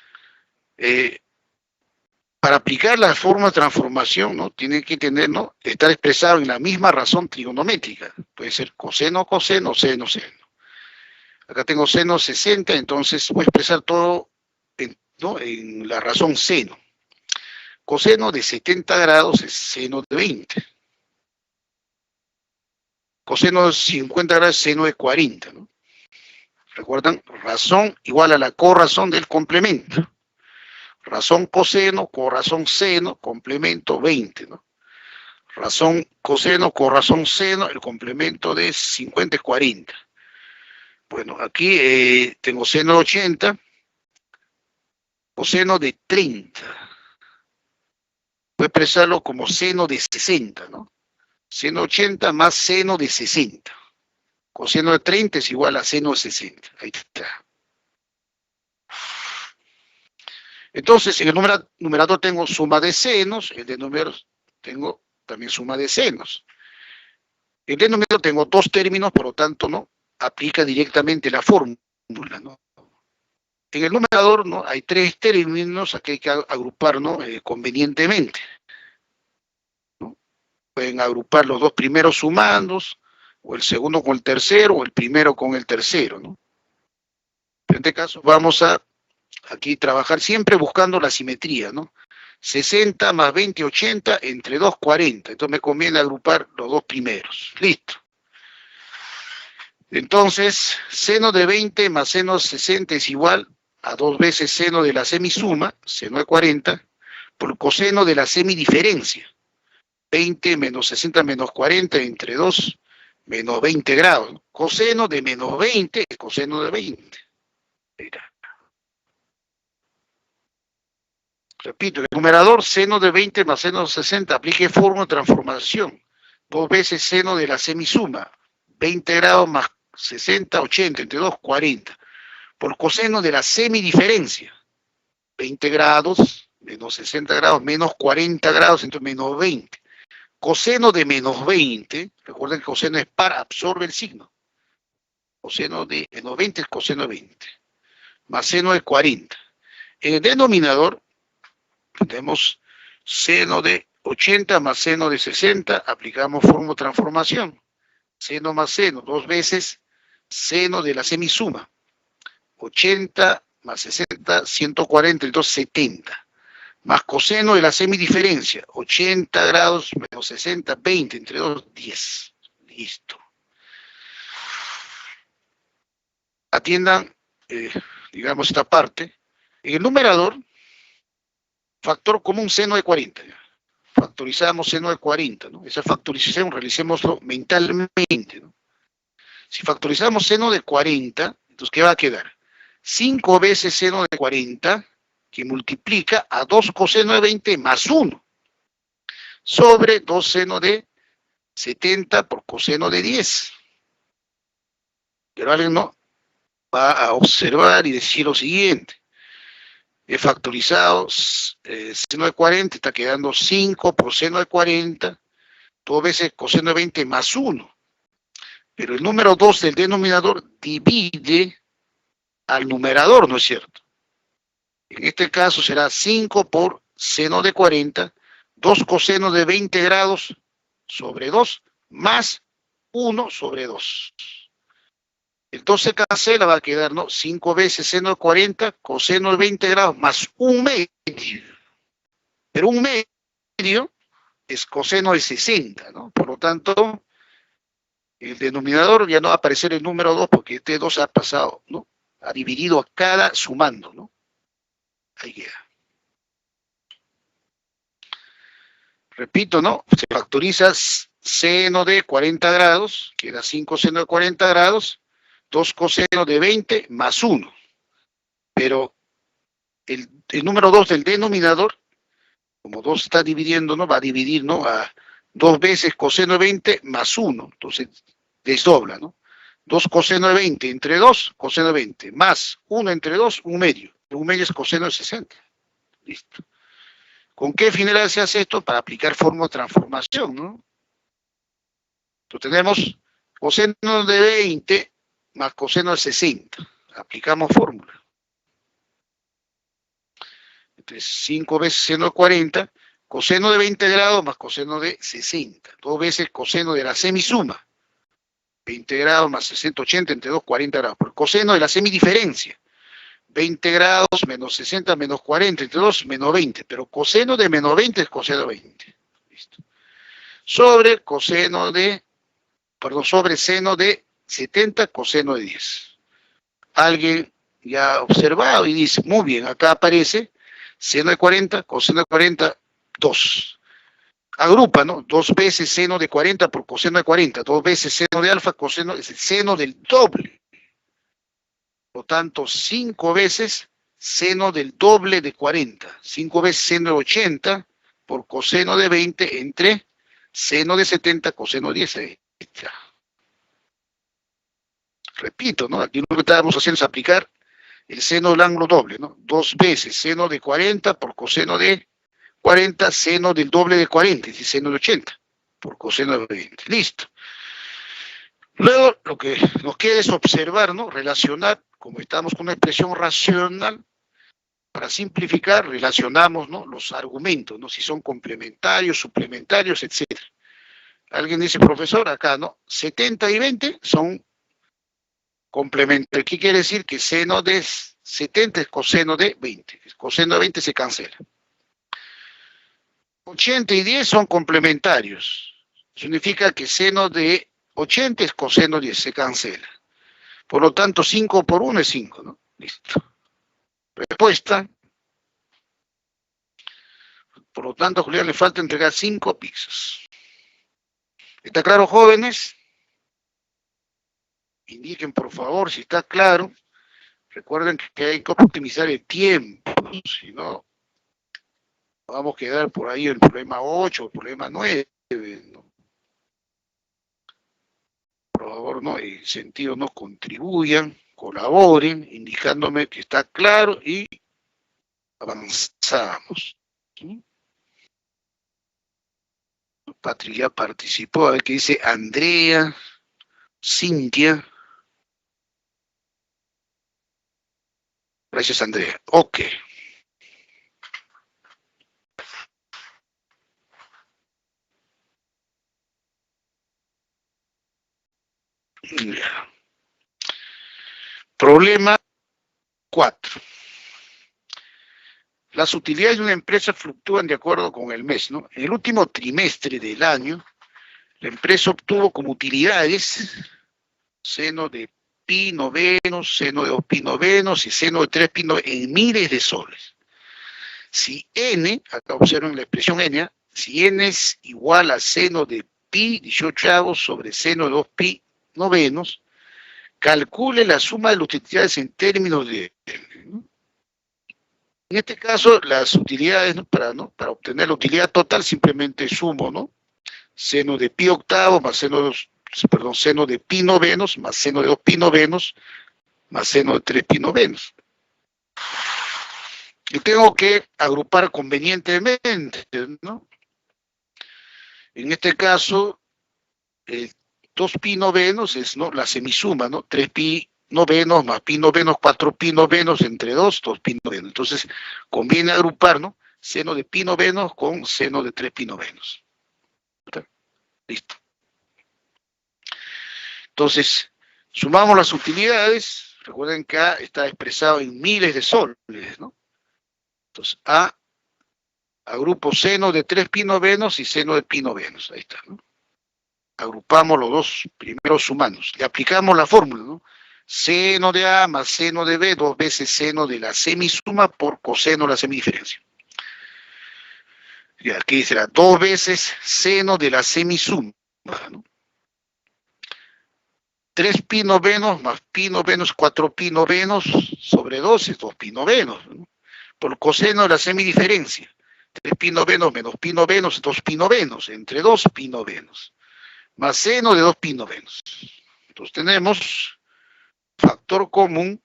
para aplicar la forma de transformación, ¿no? Tiene que tener, ¿no? Estar expresado en la misma razón trigonométrica. Puede ser coseno, coseno, seno, seno. Acá tengo seno 60, entonces voy a expresar todo ¿no? En la razón seno. Coseno de 70 grados es seno de 20. Coseno de 50 grados es seno de 40, ¿no? ¿Recuerdan? Razón igual a la corrazón del complemento. Razón coseno, corrazón seno, complemento 20, ¿no? Razón coseno, corrazón seno, el complemento de 50 es 40. Bueno, aquí tengo seno de 80, coseno de 30. Voy a expresarlo como seno de 60, ¿no? Seno de 80 más seno de 60. Coseno de 30 es igual a seno de 60. Ahí está. Entonces, en el numerador tengo suma de senos, el denominador tengo también suma de senos. En el denominador tengo dos términos, por lo tanto, ¿no? Aplica directamente la fórmula, ¿no? En el numerador, ¿no? Hay tres términos que hay que agrupar, ¿no? Convenientemente, ¿no? Pueden agrupar los dos primeros sumandos, o el segundo con el tercero, o el primero con el tercero, ¿no? En este caso vamos a aquí trabajar siempre buscando la simetría, ¿no? 60 más 20, 80, entre 2, 40. Entonces me conviene agrupar los dos primeros. Listo. Entonces, seno de 20 más seno de 60 es igual a 2 veces seno de la semisuma, seno de 40, por coseno de la semidiferencia. 20 menos 60 menos 40 entre 2, menos 20 grados. Coseno de menos 20 es coseno de 20. Mira. Repito, el numerador seno de 20 más seno de 60, aplique fórmula de transformación. 2 veces seno de la semisuma. 20 grados más 60, 80, entre 2, 40. Por coseno de la semidiferencia. 20 grados menos 60 grados menos 40 grados, entonces menos 20. Coseno de menos 20, recuerden que coseno es par, absorbe el signo. Coseno de menos 20 es coseno de 20. Más seno de 40. En el denominador tenemos seno de 80 más seno de 60, aplicamos fórmula de transformación. Seno más seno, 2 veces seno de la semisuma. 80 más 60, 140, entonces 70. Más coseno de la semidiferencia, 80 grados menos 60, 20, entre 2, 10. Listo. Atiendan, digamos, esta parte. En el numerador, factor común seno de 40. Factorizamos seno de 40, ¿no? Esa factorización realicémoslo mentalmente, ¿no? Si factorizamos seno de 40, entonces, ¿qué va a quedar? 5 veces seno de 40, que multiplica a 2 coseno de 20 más 1, sobre 2 seno de 70 por coseno de 10. Pero alguien no va a observar y decir lo siguiente. He factorizado seno de 40, está quedando 5 por seno de 40, 2 veces coseno de 20 más 1. Pero el número 2 del denominador divide al numerador, ¿no es cierto? En este caso será 5 por seno de 40, 2 coseno de 20 grados sobre 2, más 1 sobre 2. El 2 se cancela, va a quedar, ¿no? 5 veces seno de 40, coseno de 20 grados, más 1 medio. Pero 1 medio es coseno de 60, ¿no? Por lo tanto, el denominador ya no va a aparecer el número 2 porque este 2 ha pasado, ¿no? Ha dividido a cada sumando, ¿no? Ahí queda. Repito, ¿no? Se factoriza seno de 40 grados, queda 5 seno de 40 grados, 2 coseno de 20 más 1. Pero el número 2 del denominador, como 2 está dividiendo, ¿no? Va a dividir, ¿no? A 2 veces coseno de 20 más 1. Entonces, desdobla, ¿no? 2 coseno de 20 entre 2, coseno de 20, más 1 entre 2, 1 medio. 1 medio es coseno de 60. Listo. ¿Con qué finalidad se hace esto? Para aplicar fórmula de transformación, ¿no? Entonces tenemos coseno de 20 más coseno de 60. Aplicamos fórmula. Entonces 5 veces seno de 40, coseno de 20 grados más coseno de 60. 2 veces coseno de la semisuma. 20 grados más 60, 80 entre 2, 40 grados. Por coseno de la semidiferencia. 20 grados menos 60 menos 40 entre 2 menos 20. Pero coseno de menos 20 es coseno de 20. Listo. Sobre coseno de, perdón, sobre seno de 70, coseno de 10. Alguien ya ha observado y dice, muy bien, acá aparece seno de 40, coseno de 40, 2. Agrupa, ¿no? 2 veces seno de 40 por coseno de 40, 2 veces seno de alfa, coseno, es el seno del doble. Por lo tanto, 5 veces seno del doble de 40, 5 veces seno de 80 por coseno de 20 entre seno de 70, coseno de 10. Repito, ¿no? Aquí lo que estábamos haciendo es aplicar el seno del ángulo doble, ¿no? 2 veces seno de 40 por coseno de 40, seno del doble de 40, es decir, seno de 80 por coseno de 20. Listo. Luego, lo que nos queda es observar, ¿no? Relacionar, como estamos con una expresión racional, para simplificar, relacionamos, ¿no? Los argumentos, ¿no? Si son complementarios, suplementarios, etc. Alguien dice, profesor, acá, ¿no? 70 y 20 son complementarios. ¿Qué quiere decir? Que seno de 70 es coseno de 20. Coseno de 20 se cancela. 80 y 10 son complementarios. Significa que seno de 80 es coseno de 10, se cancela. Por lo tanto, 5 por 1 es 5, ¿no? Listo. Respuesta. Por lo tanto, a Julián le falta entregar 5 pizzas. ¿Está claro, jóvenes? Indiquen, por favor, si está claro. Recuerden que hay que optimizar el tiempo, si no, vamos a quedar por ahí el problema 8, el problema 9, ¿no? Por favor, ¿no? En sentido, no contribuyan, colaboren, indicándome que está claro y avanzamos. ¿Sí? Patri ya participó, a ver qué dice Andrea, Cintia. Gracias, Andrea. Ok. Problema 4. Las utilidades de una empresa fluctúan de acuerdo con el mes, ¿no? En el último trimestre del año, la empresa obtuvo como utilidades seno de pi novenos, seno de 2 pi novenos y seno de 3 pi novenos en miles de soles. Si n, acá observen la expresión n, si n es igual a seno de pi 18 sobre seno de 2 pi novenos, calcule la suma de las utilidades en términos de... ¿no? En este caso, las utilidades, ¿no? Para obtener la utilidad total, simplemente sumo, ¿no? Seno de pi octavo más seno de pi novenos más seno de 2 pi novenos más seno de 3 pi novenos. Y tengo que agrupar convenientemente, ¿no? En este caso, 2 pi novenos es, ¿no?, la semisuma, ¿no? 3 pi novenos más pi novenos, 4 pi novenos entre 2 pi novenos. Entonces, conviene agrupar, ¿no? Seno de pi novenos con seno de 3 pi novenos. Listo. Entonces, sumamos las utilidades. Recuerden que A está expresado en miles de soles, ¿no? Entonces, agrupo seno de 3 pi novenos y seno de pi novenos. Ahí está, ¿no? Agrupamos los dos primeros sumandos. Le aplicamos la fórmula, ¿no? Seno de A más seno de B, 2 veces seno de la semisuma por coseno de la semidiferencia. Y aquí será 2 veces seno de la semisuma, ¿no? 3 pi novenos más pi novenos, 4 pi novenos sobre 2 es 2 pi novenos, ¿no? Por coseno de la semidiferencia. 3 pi novenos menos pi novenos, 2 pi novenos, entre 2 pi novenos. Más seno de 2 pi novenos. Entonces tenemos factor común,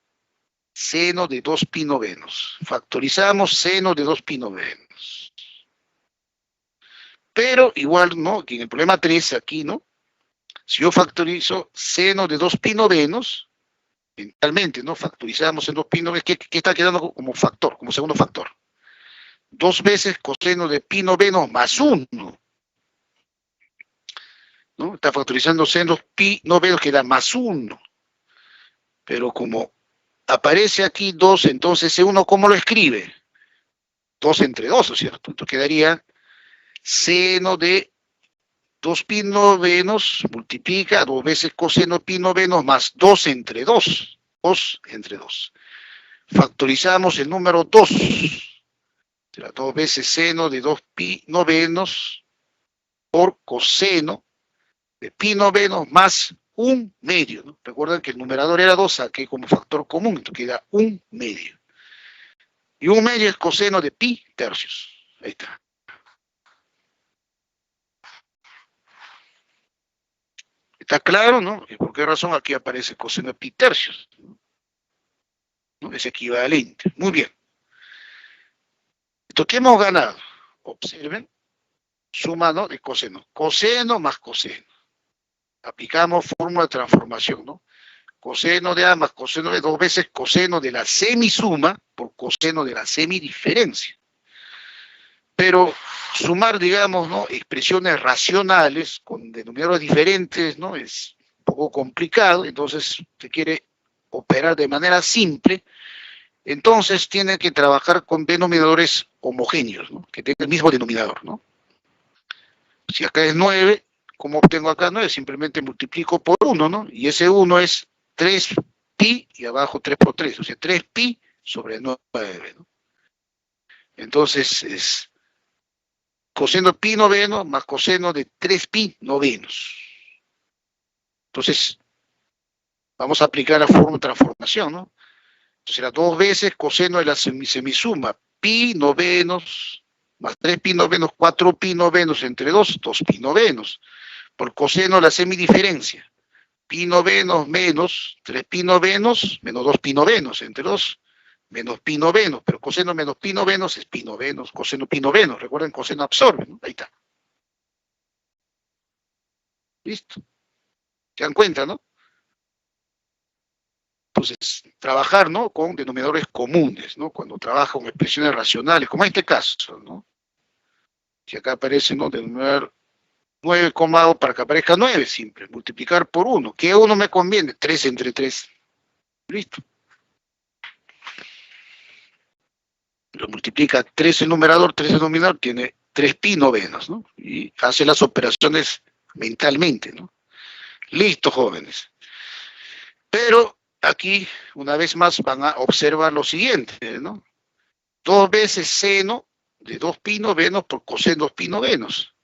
seno de 2 pi novenos. Factorizamos seno de 2 pi novenos. Pero igual, ¿no? Que en el problema 3 aquí, ¿no? Si yo factorizo seno de 2 pi novenos, mentalmente, ¿no? Factorizamos en 2 pi novenos, ¿qué está quedando como factor, como segundo factor? 2 veces coseno de pi novenos más 1. ¿No? Está factorizando seno pi novenos que da más 1. Pero como aparece aquí 2, entonces ese 1, ¿cómo lo escribe? 2 entre 2, ¿no es cierto? Entonces quedaría seno de 2 pi novenos multiplica 2 veces coseno pi novenos más 2 entre 2. 2 entre 2. Factorizamos el número 2. Será 2 veces seno de 2 pi novenos por coseno de pi novenos más 1 medio, ¿no? Recuerden que el numerador era 2, saqué como factor común, entonces queda 1 medio. Y 1 medio es coseno de pi tercios. Ahí está. ¿Está claro, no? ¿Y por qué razón aquí aparece coseno de pi tercios? ¿No? Es equivalente. Muy bien. Entonces, ¿qué hemos ganado? Observen. Suma, ¿no?, de coseno. Coseno más coseno. Aplicamos fórmula de transformación, ¿no? Coseno de A más coseno de 2 veces coseno de la semisuma por coseno de la semidiferencia. Pero sumar, digamos, ¿no?, expresiones racionales con denominadores diferentes, ¿no?, es un poco complicado. Entonces se quiere operar de manera simple. Entonces tiene que trabajar con denominadores homogéneos, ¿no?, que tengan el mismo denominador, ¿no? Si acá es 9, ¿cómo obtengo acá 9? Simplemente multiplico por 1, ¿no? Y ese 1 es 3 pi y abajo 3 por 3, o sea, 3 pi sobre 9, ¿no? Entonces es coseno pi noveno más coseno de 3 pi novenos. Entonces, vamos a aplicar la fórmula de transformación, ¿no? Entonces será 2 veces coseno de la semisuma pi novenos más 3 pi novenos, 4 pi novenos entre 2, 2 pi novenos, por coseno de la semidiferencia. Pi novenos menos 3 pi novenos menos 2 pi novenos entre 2 menos pi novenos, pero coseno menos pi novenos es pi novenos, coseno pi novenos, recuerden, coseno absorbe, ¿no? Ahí está. Listo. ¿Se dan cuenta, no? Entonces, trabajar, ¿no?, con denominadores comunes, ¿no? Cuando trabaja con expresiones racionales, como en este caso, ¿no? Si acá aparece, ¿no?, denominador 9, para que aparezca 9, simple, multiplicar por 1. ¿Qué 1 me conviene? 3 entre 3. Listo. Lo multiplica 3 el numerador, 3 el denominador, tiene 3 pi novenos, ¿no? Y hace las operaciones mentalmente, ¿no? Listo, jóvenes. Pero aquí, una vez más, van a observar lo siguiente, ¿no? 2 veces seno de 2 pi novenos por coseno 2 pi novenos.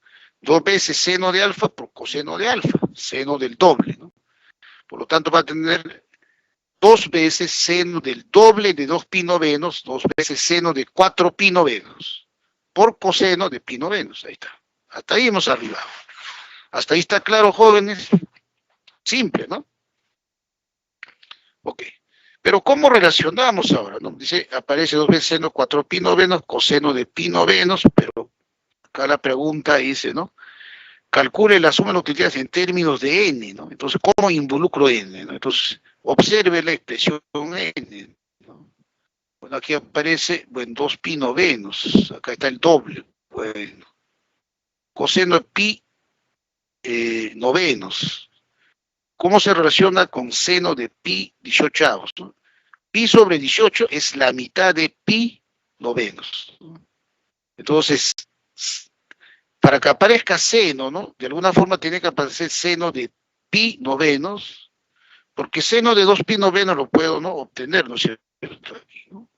2 veces seno de alfa por coseno de alfa, seno del doble, ¿no? Por lo tanto, va a tener 2 veces seno del doble de 2pi novenos, 2 veces seno de 4pi novenos, por coseno de pi novenos. Ahí está. Hasta ahí hemos arribado. Hasta ahí está claro, jóvenes. Simple, ¿no? Ok. Pero ¿cómo relacionamos ahora? ¿No? Dice, aparece 2 veces seno 4pi novenos, coseno de pi novenos, pero acá la pregunta dice, ¿no? Calcule la suma de las utilidades en términos de n, ¿no? Entonces, ¿cómo involucro n? ¿No? Entonces, observe la expresión n, ¿no? Bueno, aquí aparece, bueno, 2pi novenos, acá está el doble, bueno, coseno de pi novenos. ¿Cómo se relaciona con seno de pi 18, ¿no? Pi sobre 18 es la mitad de pi novenos. Entonces, para que aparezca seno, ¿no? De alguna forma tiene que aparecer seno de pi novenos, porque seno de 2pi novenos lo puedo, ¿no?, obtener, ¿no es cierto? Aquí, ¿no?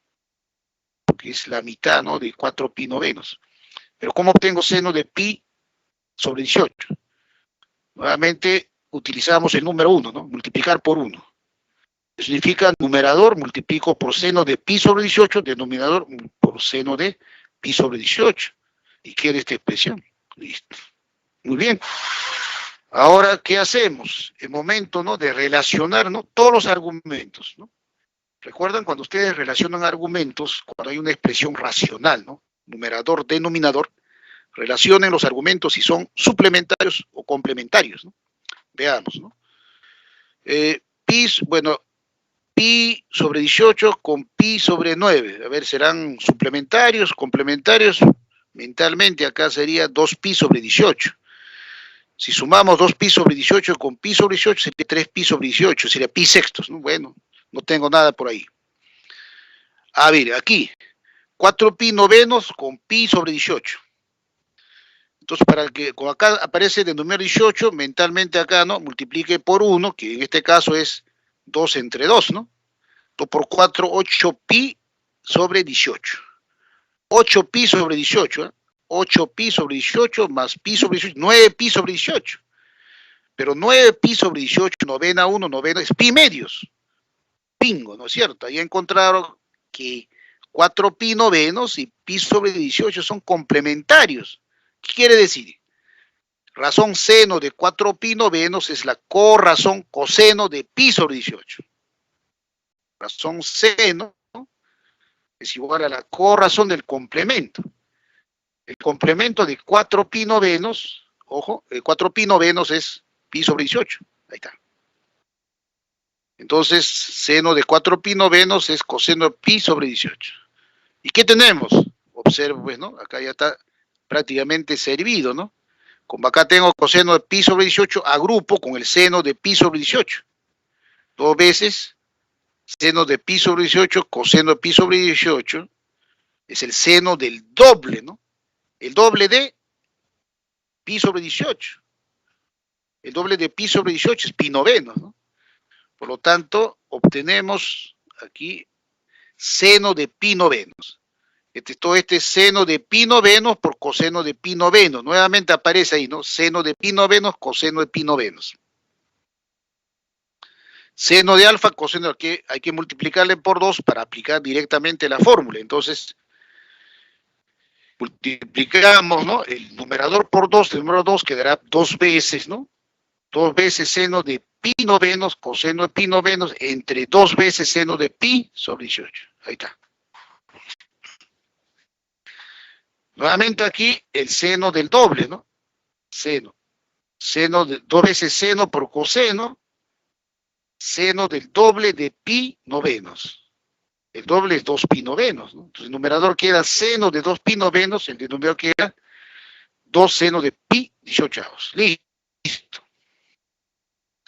Porque es la mitad, ¿no?, de 4pi novenos. Pero ¿cómo obtengo seno de pi sobre 18? Nuevamente utilizamos el número 1, ¿no? Multiplicar por 1. Significa numerador multiplico por seno de pi sobre 18, denominador por seno de pi sobre 18. ¿Y qué es esta expresión? Listo. Muy bien. Ahora, ¿qué hacemos? El momento, ¿no?, de relacionar, ¿no?, todos los argumentos, ¿no? ¿Recuerdan cuando ustedes relacionan argumentos, cuando hay una expresión racional, ¿no? Numerador, denominador, relacionen los argumentos si son suplementarios o complementarios, ¿no? Veamos, ¿no? Bueno, pi sobre 18 con pi sobre 9. A ver, ¿serán suplementarios, complementarios? Mentalmente acá sería 2pi sobre 18. Si sumamos 2pi sobre 18 con pi sobre 18, sería 3pi sobre 18, sería pi sextos, ¿no? Bueno, no tengo nada por ahí. A ver, aquí, 4pi novenos con pi sobre 18. Entonces, para que, como acá aparece de número 18, mentalmente acá, ¿no?, multiplique por 1, que en este caso es 2 entre 2, ¿no? 2 por 4, 8pi sobre 18. 8pi sobre 18, ¿eh? 8pi sobre 18 más pi sobre 18, 9pi sobre 18. Pero 9pi sobre 18, novena 1, novena, es pi medios. Bingo, ¿no es cierto? Ahí encontraron que 4pi novenos y pi sobre 18 son complementarios. ¿Qué quiere decir? Razón seno de 4pi novenos es la corrazón coseno de pi sobre 18. Razón seno, ¿no?, es igual a la corrazón del complemento. El complemento de 4pi novenos, ojo, 4pi novenos es pi sobre 18. Ahí está. Entonces, seno de 4pi novenos es coseno de pi sobre 18. ¿Y qué tenemos? Observo, pues, ¿no? Acá ya está prácticamente servido, ¿no? Como acá tengo coseno de pi sobre 18, agrupo con el seno de pi sobre 18. 2 veces seno de pi sobre 18, coseno de pi sobre 18, es el seno del doble, ¿no? El doble de pi sobre 18. El doble de pi sobre 18 es pi novenos, ¿no? Por lo tanto, obtenemos aquí seno de pi novenos. Todo este seno de pi novenos por coseno de pi novenos. Nuevamente aparece ahí, ¿no? Seno de pi novenos, coseno de pi novenos. Seno de alfa, coseno, que hay que multiplicarle por 2 para aplicar directamente la fórmula. Entonces, multiplicamos, ¿no?, el numerador por 2, el número 2 quedará 2 veces, ¿no? 2 veces seno de pi novenos, coseno de pi novenos, entre 2 veces seno de pi sobre 18. Ahí está. Nuevamente aquí el seno del doble, ¿no? Seno. Seno de 2 veces seno por coseno, seno del doble de pi novenos. El doble es 2pi novenos, ¿no? Entonces el numerador queda seno de 2pi novenos, el denominador queda 2 seno de pi 18. Listo.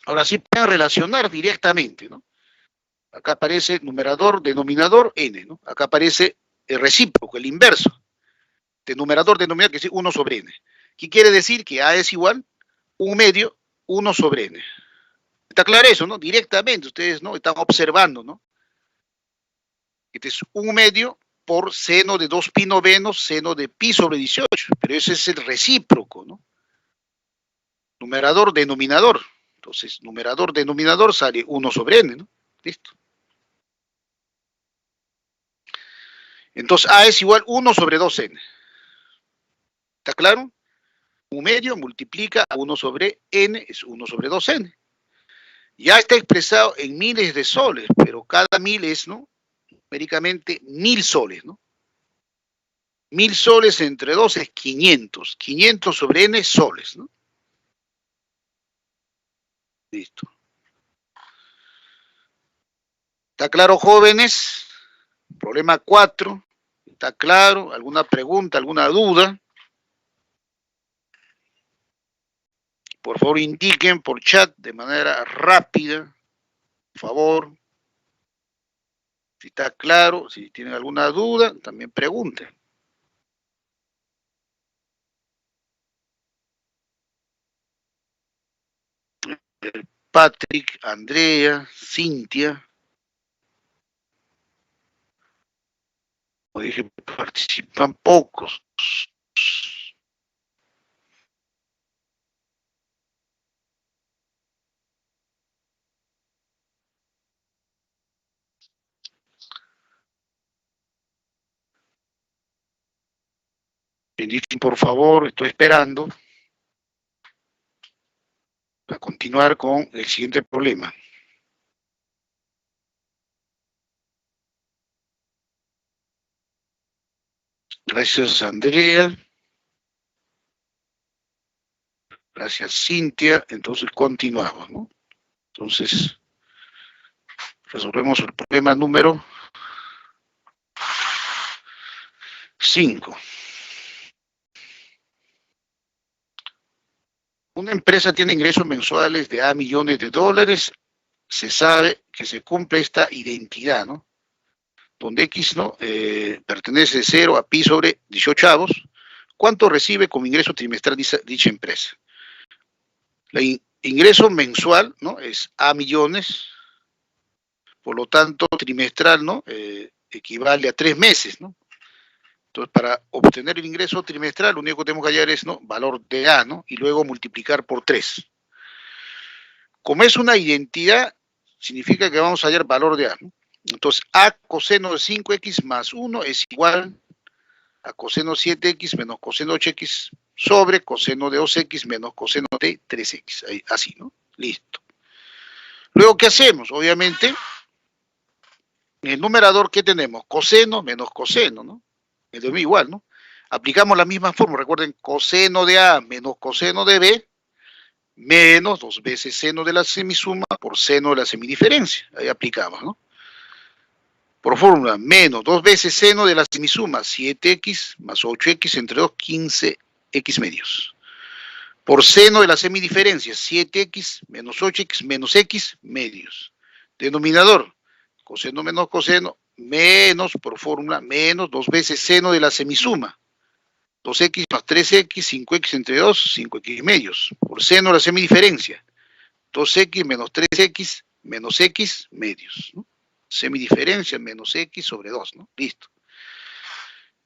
Ahora sí pueden relacionar directamente, ¿no? Acá aparece numerador, denominador, n, ¿no? Acá aparece el recíproco, el inverso. De numerador, denominador, que es 1 sobre n. ¿Qué quiere decir? Que a es igual 1 medio 1 sobre n. ¿Está claro eso, no? Directamente, ustedes, ¿no?, están observando, ¿no? Este es 1 medio por seno de 2pi novenos, seno de pi sobre 18. Pero ese es el recíproco, ¿no? Numerador, denominador. Entonces, numerador, denominador sale 1 sobre n, ¿no? Listo. Entonces, A es igual 1 sobre 2n. ¿Está claro? Un medio multiplica a 1 sobre n, es 1 sobre 2n. Ya está expresado en miles de soles, pero cada mil es, ¿no? Numéricamente 1000 soles, ¿no? 1000 soles entre 2 es 500. 500 sobre n soles, ¿no? Listo. ¿Está claro, jóvenes? Problema 4. ¿Está claro? ¿Alguna pregunta, alguna duda? Por favor, indiquen por chat de manera rápida, por favor. Si está claro, si tienen alguna duda, también pregunten. Patrick, Andrea, Cintia. Como dije, participan pocos. Indiquen, por favor, estoy esperando para continuar con el siguiente problema. Gracias, Andrea. Gracias, Cintia. Entonces continuamos, ¿no? Entonces, resolvemos el problema número 5. Una empresa tiene ingresos mensuales de A millones de dólares. Se sabe que se cumple esta identidad, ¿no? Donde X, ¿no? Pertenece de 0 a pi sobre 18avos. ¿Cuánto recibe como ingreso trimestral dicha empresa? El ingreso mensual, ¿no? Es A millones, por lo tanto, trimestral, ¿no? Equivale a 3 meses, ¿no? Entonces, para obtener el ingreso trimestral, lo único que tenemos que hallar es, ¿no? Valor de A, ¿no? Y luego multiplicar por 3. Como es una identidad, significa que vamos a hallar valor de A, ¿no? Entonces, A coseno de 5x más 1 es igual a coseno 7x menos coseno 8x sobre coseno de 2x menos coseno de 3x. Ahí, así, ¿no? Listo. Luego, ¿qué hacemos? Obviamente, en el numerador, ¿qué tenemos? Coseno menos coseno, ¿no? Es de igual, ¿no? Aplicamos la misma fórmula. Recuerden, coseno de A menos coseno de B menos 2 veces seno de la semisuma por seno de la semidiferencia. Ahí aplicamos, ¿no? Por fórmula, menos 2 veces seno de la semisuma, 7x más 8x entre 2, 15x medios. Por seno de la semidiferencia, 7x menos 8x menos x medios. Denominador, coseno menos coseno, menos, por fórmula, menos 2 veces seno de la semisuma. 2x más 3x, 5x entre 2, 5x medios. Por seno de la semidiferencia, 2x menos 3x menos x medios, ¿no? Semidiferencia menos x sobre 2, ¿no? Listo.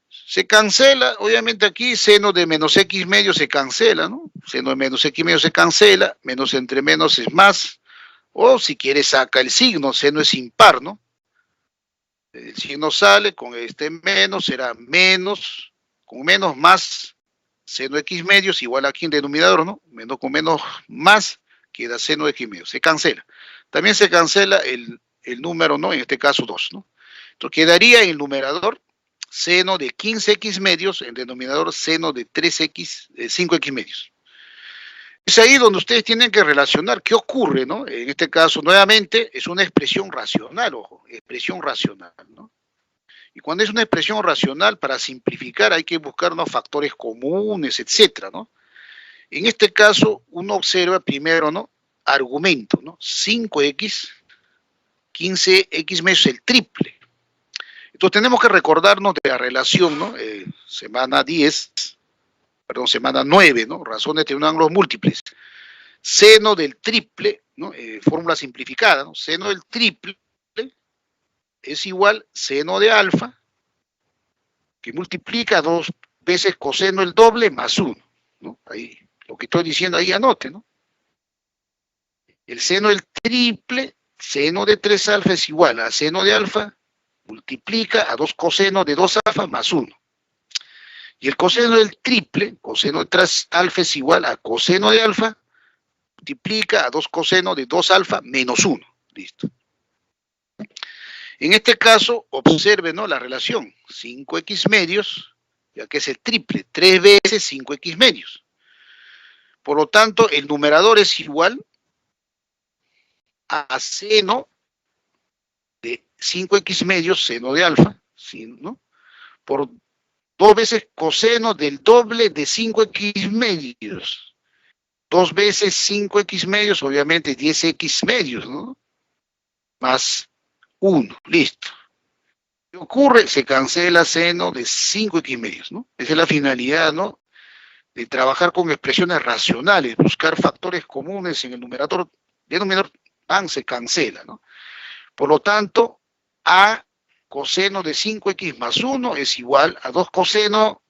Se cancela, obviamente aquí seno de menos x medio se cancela, ¿no? Seno de menos x medio se cancela, menos entre menos es más, o si quieres saca el signo, seno es impar, ¿no? El signo sale, con este menos será menos, con menos más, seno x medios igual aquí en denominador, ¿no? Menos con menos más, queda seno de x medio, se cancela. También se cancela el número, ¿no? En este caso 2, ¿no? Entonces quedaría en el numerador seno de 15x medios, en el denominador seno de 3x, 5x medios. Es ahí donde ustedes tienen que relacionar qué ocurre, ¿no? En este caso, nuevamente, es una expresión racional, ojo, expresión racional, ¿no? Y cuando es una expresión racional, para simplificar hay que buscar unos factores comunes, etcétera, ¿no? En este caso, uno observa primero, ¿no? Argumento, ¿no? 5x, 15x medios el triple. Entonces tenemos que recordarnos de la relación, ¿no? Semana 9, ¿no? Razones de un ángulo múltiples. Seno del triple, ¿no? Fórmula simplificada, ¿no? Seno del triple es igual seno de alfa, que multiplica 2 veces coseno el doble más 1, ¿no? Ahí, lo que estoy diciendo ahí anote, ¿no? El seno del triple, seno de 3 alfa es igual a seno de alfa, multiplica a 2 coseno de 2 alfa más 1. Y el coseno del triple, coseno de 3 alfa es igual a coseno de alfa, multiplica a 2 coseno de 2 alfa menos 1. Listo. En este caso, observe, ¿no?, la relación 5x medios, ya que es el triple, 3 veces 5x medios. Por lo tanto, el numerador es igual a seno de 5x medios, seno de alfa, ¿no?, por 2 veces coseno del doble de 5x medios. 2 veces 5x medios, obviamente 10x medios, ¿no?, más 1, listo. ¿Qué ocurre? Se cancela seno de 5x medios, ¿no? Esa es la finalidad, ¿no?, de trabajar con expresiones racionales, buscar factores comunes en el numerador, denominador, se cancela, ¿no? Por lo tanto, a coseno de 5x más 1 es igual a 2 coseno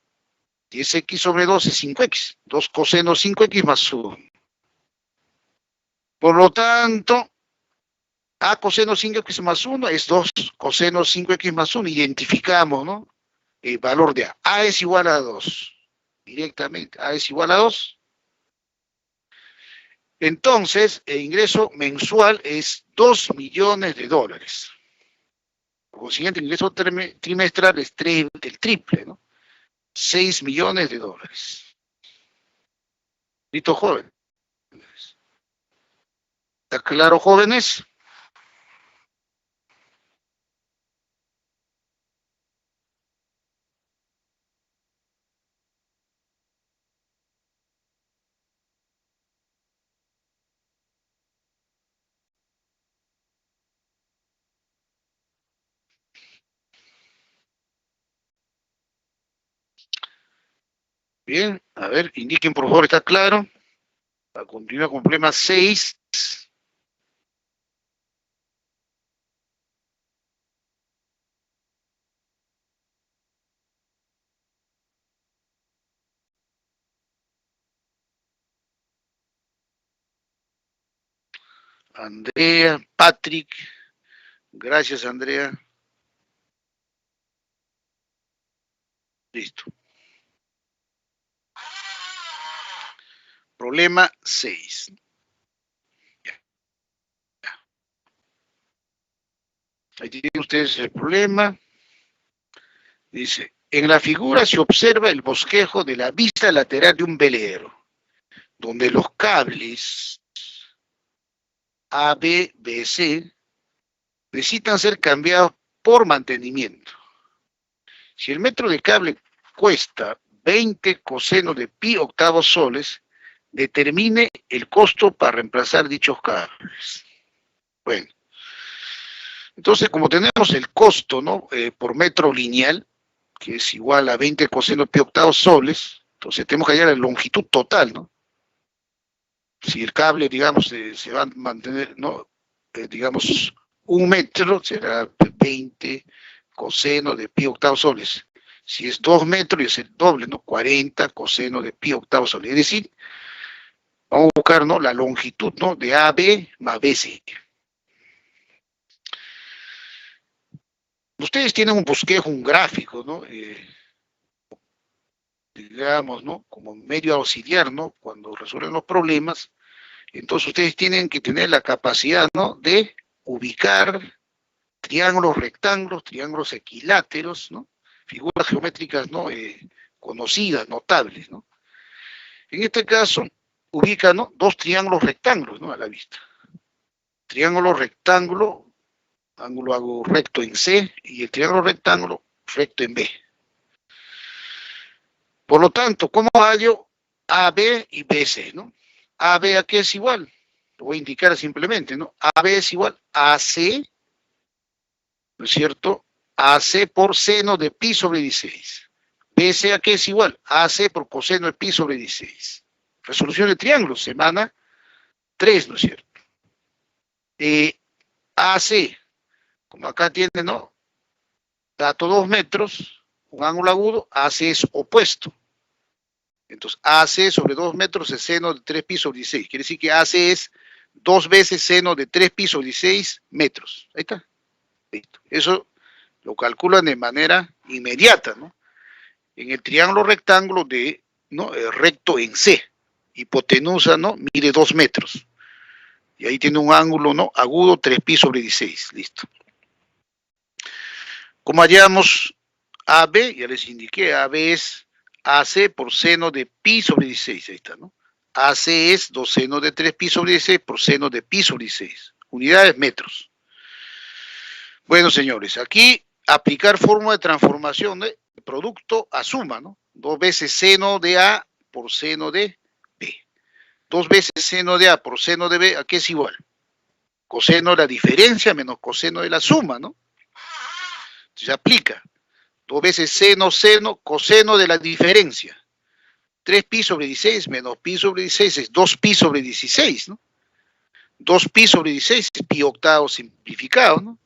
10x sobre 2 es 5x, 2 coseno 5x más 1. Por lo tanto, a coseno 5x más 1 es 2 coseno 5x más 1. Identificamos, ¿no?, el valor de A. A es igual a 2. Directamente, A es igual a 2. Entonces, el ingreso mensual es $2 millones. Por consiguiente, el ingreso trimestral es el triple, ¿no? $6 millones. ¿Listo, jóvenes? ¿Está claro, jóvenes? Bien, a ver, indiquen por favor, ¿está claro? A continuar con problema 6. Andrea, Patrick, gracias Andrea. Listo. Problema 6. Ahí tienen ustedes el problema. Dice, en la figura se observa el bosquejo de la vista lateral de un velero, donde los cables A, B, B, C necesitan ser cambiados por mantenimiento. Si el metro de cable cuesta 20 coseno de pi octavos soles, determine el costo para reemplazar dichos cables. Bueno, entonces como tenemos el costo, ¿no?, por metro lineal, que es igual a 20 coseno de pi octavos soles, entonces tenemos que hallar la longitud total, ¿no? Si el cable, digamos, se va a mantener, ¿no?, digamos, 1 metro, será 20 coseno de pi octavos soles. Si es 2 metros, es el doble, ¿no?, 40 coseno de pi octavos soles. Es decir, vamos a buscar, ¿no?, la longitud, ¿no?, de AB más BC. Ustedes tienen un bosquejo, un gráfico, ¿no?, digamos, ¿no?, como medio auxiliar, ¿no?, cuando resuelven los problemas. Entonces ustedes tienen que tener la capacidad, ¿no?, de ubicar triángulos, rectángulos, triángulos equiláteros, ¿no?, figuras geométricas, ¿no?, conocidas, notables, ¿no? En este caso, ubica, ¿no?, 2 triángulos rectángulos, ¿no?, a la vista. Triángulo rectángulo, ángulo hago recto en C, y el triángulo rectángulo recto en B. Por lo tanto, ¿cómo hallo AB y BC, ¿no? AB, ¿a qué es igual? Lo voy a indicar simplemente, ¿no? AB es igual a AC, ¿no es cierto?, AC por seno de pi sobre 16. BC, ¿a qué es igual? AC por coseno de pi sobre 16. Resolución de triángulos, semana 3, ¿no es cierto? AC, como acá tiene, ¿no?, dato 2 metros, un ángulo agudo, AC es opuesto. Entonces, AC sobre 2 metros es seno de 3 pi sobre 16. Quiere decir que AC es 2 veces seno de 3 pi sobre 16 metros. Ahí está. Listo. Eso lo calculan de manera inmediata, ¿no? En el triángulo rectángulo de, ¿no? Recto en C. Hipotenusa, ¿no? Mide 2 metros. Y ahí tiene un ángulo, ¿no? Agudo, 3 pi sobre 16. Listo. Como hallamos AB, ya les indiqué, AB es AC por seno de pi sobre 16. Ahí está, ¿no? AC es 2 seno de 3 pi sobre 16 por seno de pi sobre 16. Unidades metros. Bueno, señores, aquí aplicar fórmula de transformación de producto a suma, ¿no? 2 veces seno de A por seno de B. 2 veces seno de A por seno de B, ¿a qué es igual? Coseno de la diferencia menos coseno de la suma, ¿no? Se aplica. 2 veces seno, coseno de la diferencia. 3 pi sobre 16 menos pi sobre 16 es 2 pi sobre 16, ¿no? 2 pi sobre 16 es pi octavo simplificado, ¿no?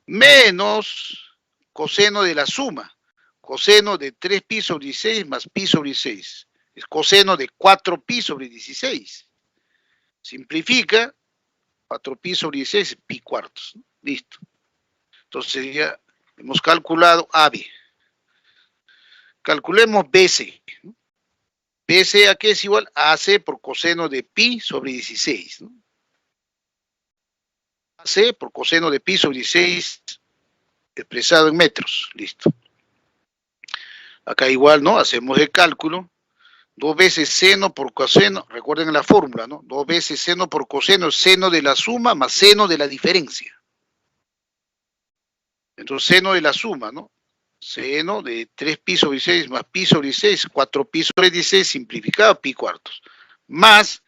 Menos coseno de la suma. Coseno de 3 pi sobre 16 más pi sobre 16. Es coseno de 4 pi sobre 16. Simplifica, 4 pi sobre 16 es pi cuartos, ¿no? Listo. Entonces ya hemos calculado AB. Calculemos BC. BC a qué es igual a AC por coseno de pi sobre 16, ¿no? AC por coseno de pi sobre 16 expresado en metros. Listo. Acá igual, ¿no? Hacemos el cálculo. 2 veces seno por coseno, recuerden la fórmula, ¿no? 2 veces seno por coseno, seno de la suma más seno de la diferencia. Entonces, seno de la suma, ¿no? Seno de 3 pi sobre 16 más pi sobre 16, 4 pi sobre 16, simplificado, pi cuartos. Más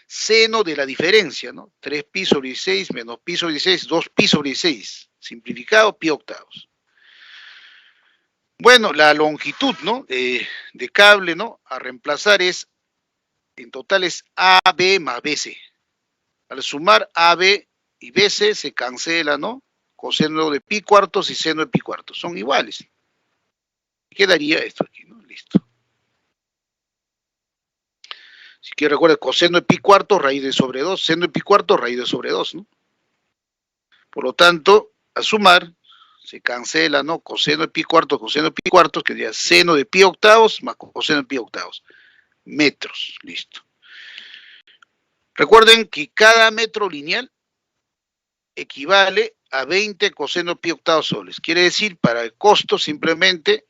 seno de la diferencia, ¿no? 3 pi sobre 16 menos pi sobre 16, 2 pi sobre 16, simplificado, pi octavos. Bueno, la longitud, ¿no? De cable, ¿no? A reemplazar es, en total es AB más BC. Al sumar AB y BC se cancela, ¿no? Coseno de pi cuartos y seno de pi cuartos. Son iguales. Quedaría esto aquí, ¿no? Listo. Si que recuerda, coseno de pi cuartos, raíz de sobre 2, seno de pi cuartos, raíz de sobre 2, ¿no? Por lo tanto, a sumar, se cancela, ¿no? Coseno de pi cuartos, que sería seno de pi octavos más coseno de pi octavos. Metros, listo. Recuerden que cada metro lineal equivale a 20 coseno de pi octavos soles. Quiere decir, para el costo simplemente,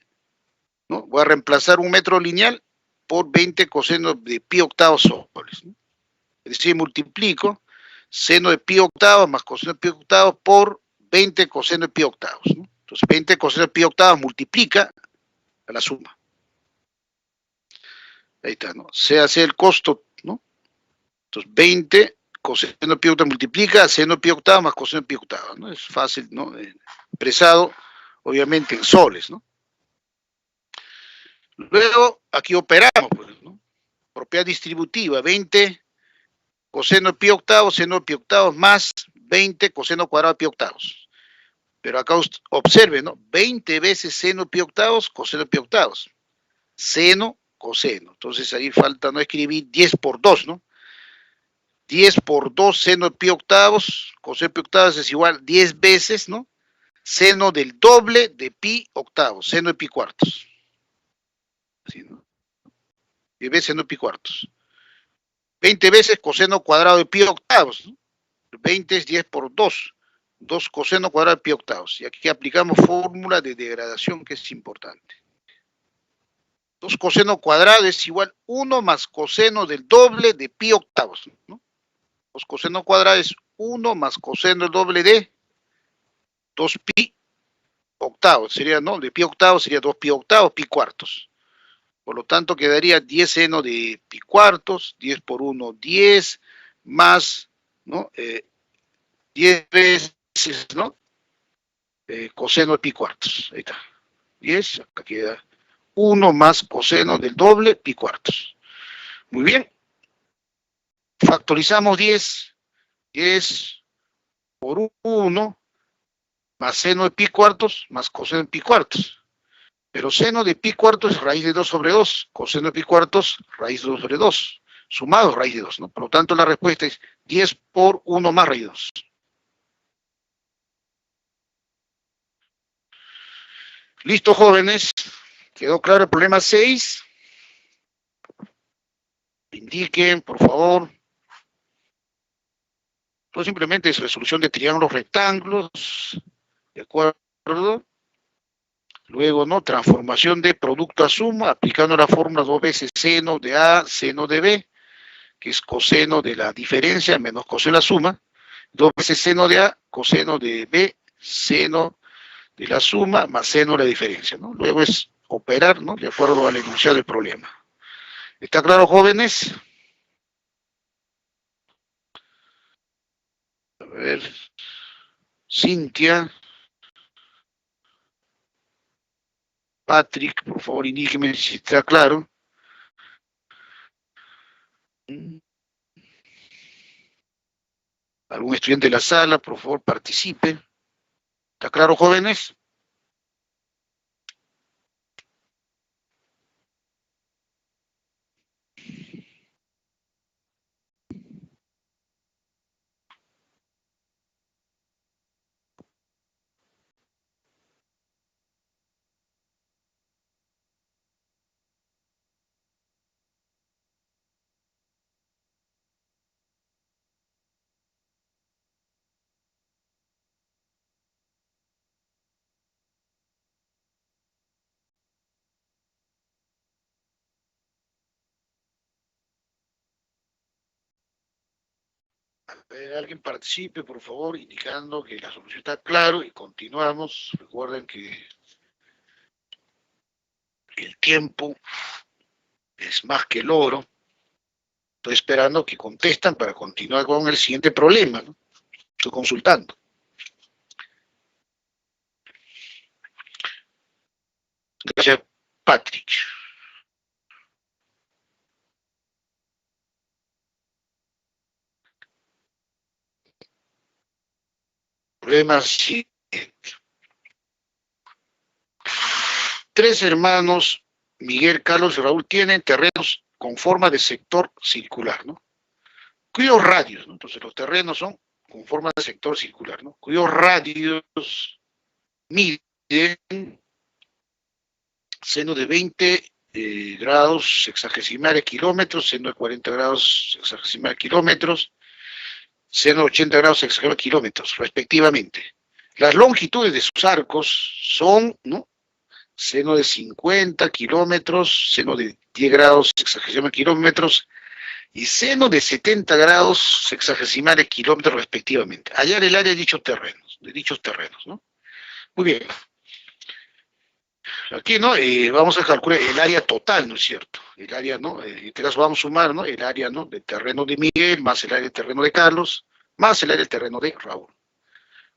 ¿no? Voy a reemplazar un metro lineal por 20 coseno de pi octavos soles, ¿no? Es decir, multiplico seno de pi octavos más coseno de pi octavos por 20 coseno de pi octavos, ¿no? Entonces 20 coseno de pi octavos multiplica a la suma. Ahí está, ¿no? Se hace el costo, ¿no? Entonces 20 coseno de pi octavos multiplica a seno de pi octavos más coseno de pi octavos, ¿no? Es fácil, ¿no? Expresado, obviamente, en soles, ¿no? Luego, aquí operamos, pues, ¿no? Propiedad distributiva, 20 coseno de pi octavos, seno de pi octavos, más 20 coseno cuadrado de pi octavos. Pero acá observen, ¿no? 20 veces seno de pi octavos, coseno de pi octavos. Seno, coseno. Entonces ahí falta no escribir 10 por 2, ¿no? 10 por 2 seno de pi octavos, coseno de pi octavos es igual 10 veces, ¿no? Seno del doble de pi octavos, seno de pi cuartos. Así, ¿no? 10 veces seno de pi cuartos. 20 veces coseno cuadrado de pi octavos, ¿no? 20 es 10 por 2. 2 coseno cuadrado de pi octavos. Y aquí aplicamos fórmula de degradación que es importante. 2 coseno cuadrado es igual 1 más coseno del doble de pi octavos, ¿no? 2 coseno cuadrado es 1 más coseno del doble de 2 pi octavos. Sería, ¿no? De pi octavos sería 2 pi octavos, pi cuartos. Por lo tanto, quedaría 10 seno de pi cuartos, 10 por 1, 10, más, ¿no? 10 veces, ¿no? Coseno de pi cuartos. Ahí está. 10, acá queda 1 más coseno del doble pi cuartos. Muy bien. Factorizamos 10. 10 por 1 más seno de pi cuartos más coseno de pi cuartos. Pero seno de pi cuartos es raíz de 2 sobre 2. Coseno de pi cuartos, raíz de 2 sobre 2. Sumado, raíz de 2, ¿no? Por lo tanto, la respuesta es 10 por 1 más raíz 2. Listo, jóvenes. ¿Quedó claro el problema 6? Indiquen, por favor. Pues simplemente es resolución de triángulos rectángulos. ¿De acuerdo? Luego, ¿no? Transformación de producto a suma, aplicando la fórmula 2 veces seno de A, seno de B, que es coseno de la diferencia menos coseno de la suma. 2 veces seno de A, coseno de B, seno de la suma, más seno de la diferencia, ¿no? Luego es operar, ¿no? De acuerdo al enunciado del problema. ¿Está claro, jóvenes? A ver. Cintia. Patrick, por favor, indíqueme si está claro. ¿Algún estudiante de la sala, por favor, participe? ¿Está claro, jóvenes? A ver, alguien participe, por favor, indicando que la solución está claro y continuamos. Recuerden que el tiempo es más que el oro. Estoy esperando que contestan para continuar con el siguiente problema, ¿no? Estoy consultando. Gracias, Patrick. Problema siguiente. 3 hermanos, Miguel, Carlos y Raúl, tienen terrenos con forma de sector circular, ¿no? Cuyos radios, ¿no? Entonces los terrenos son con forma de sector circular, ¿no? Cuyos radios miden seno de 20 grados sexagesimales kilómetros, seno de 40 grados sexagesimales kilómetros, seno de 80 grados sexagesimales kilómetros, respectivamente. Las longitudes de sus arcos son, ¿no? Seno de 50 kilómetros, seno de 10 grados sexagesimales kilómetros y seno de 70 grados sexagesimales kilómetros respectivamente. Hallar el área de dichos terrenos, ¿no? Muy bien. Aquí, ¿no? Vamos a calcular el área total, ¿no es cierto? El área, ¿no? En este caso vamos a sumar, ¿no? El área, ¿no? Del terreno de Miguel, más el área del terreno de Carlos, más el área del terreno de Raúl.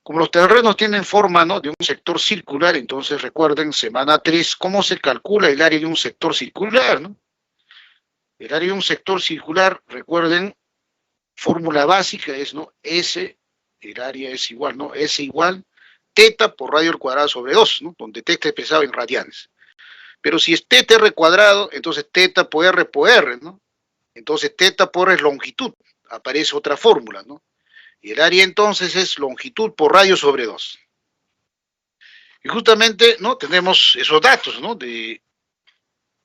Como los terrenos tienen forma, ¿no? De un sector circular, entonces recuerden, semana 3, ¿cómo se calcula el área de un sector circular, ¿no? El área de un sector circular, recuerden, fórmula básica es, ¿no? S, el área es igual, ¿no? S igual teta por radio al cuadrado sobre 2, ¿no? Donde teta es pesado en radianes. Pero si es teta r cuadrado, entonces teta por r, ¿no? Entonces teta por r es longitud. Aparece otra fórmula, ¿no? Y el área entonces es longitud por radio sobre 2. Y justamente, ¿no? Tenemos esos datos, ¿no? De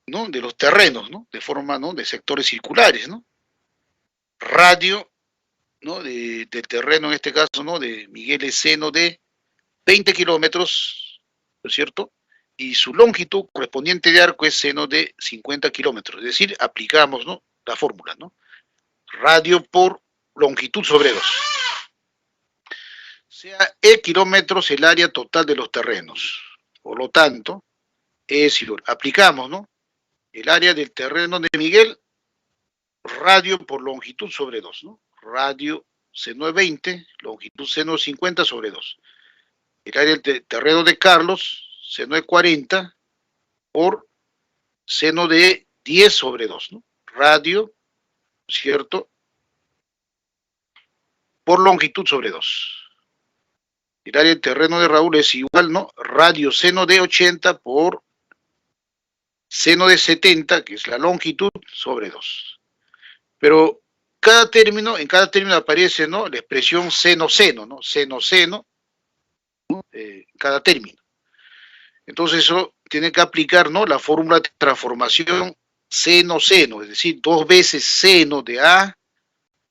los terrenos, ¿no? De forma, ¿no? De sectores circulares, ¿no? Radio, ¿no? Del terreno, en este caso, ¿no? De Miguel es seno de 20 kilómetros, ¿no es cierto? Y su longitud correspondiente de arco es seno de 50 kilómetros. Es decir, aplicamos, ¿no? La fórmula, ¿no? Radio por longitud sobre 2. Sea E kilómetros el área total de los terrenos. Por lo tanto, si lo aplicamos, ¿no? El área del terreno de Miguel, radio por longitud sobre 2, ¿no? Radio seno de 20, longitud seno de 50 sobre 2. El área del terreno de Carlos, seno de 40 por seno de 10 sobre 2, ¿no? Radio, ¿cierto? Por longitud sobre 2. El área del terreno de Raúl es igual, ¿no? Radio seno de 80 por seno de 70, que es la longitud, sobre 2. Pero en cada término aparece, ¿no?, la expresión seno-seno, ¿no? Seno-seno, cada término. Entonces eso tiene que aplicar, ¿no?, la fórmula de transformación seno-seno, es decir, 2 veces seno de A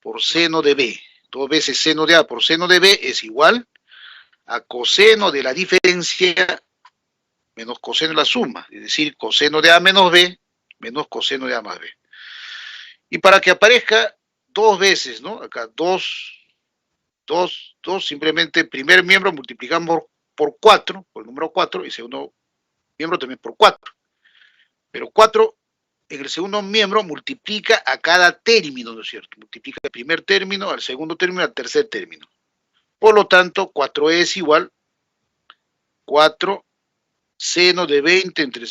por seno de B. 2 veces seno de A por seno de B es igual a coseno de la diferencia menos coseno de la suma, es decir, coseno de A menos B menos coseno de A más B. Y para que aparezca 2 veces, ¿no?, acá 2, simplemente el primer miembro multiplicamos por 4, por el número 4, y segundo miembro también por 4. Pero 4 en el segundo miembro multiplica a cada término, ¿no es cierto? Multiplica el primer término, al segundo término, al tercer término. Por lo tanto, 4 es igual 4 seno de 20 entre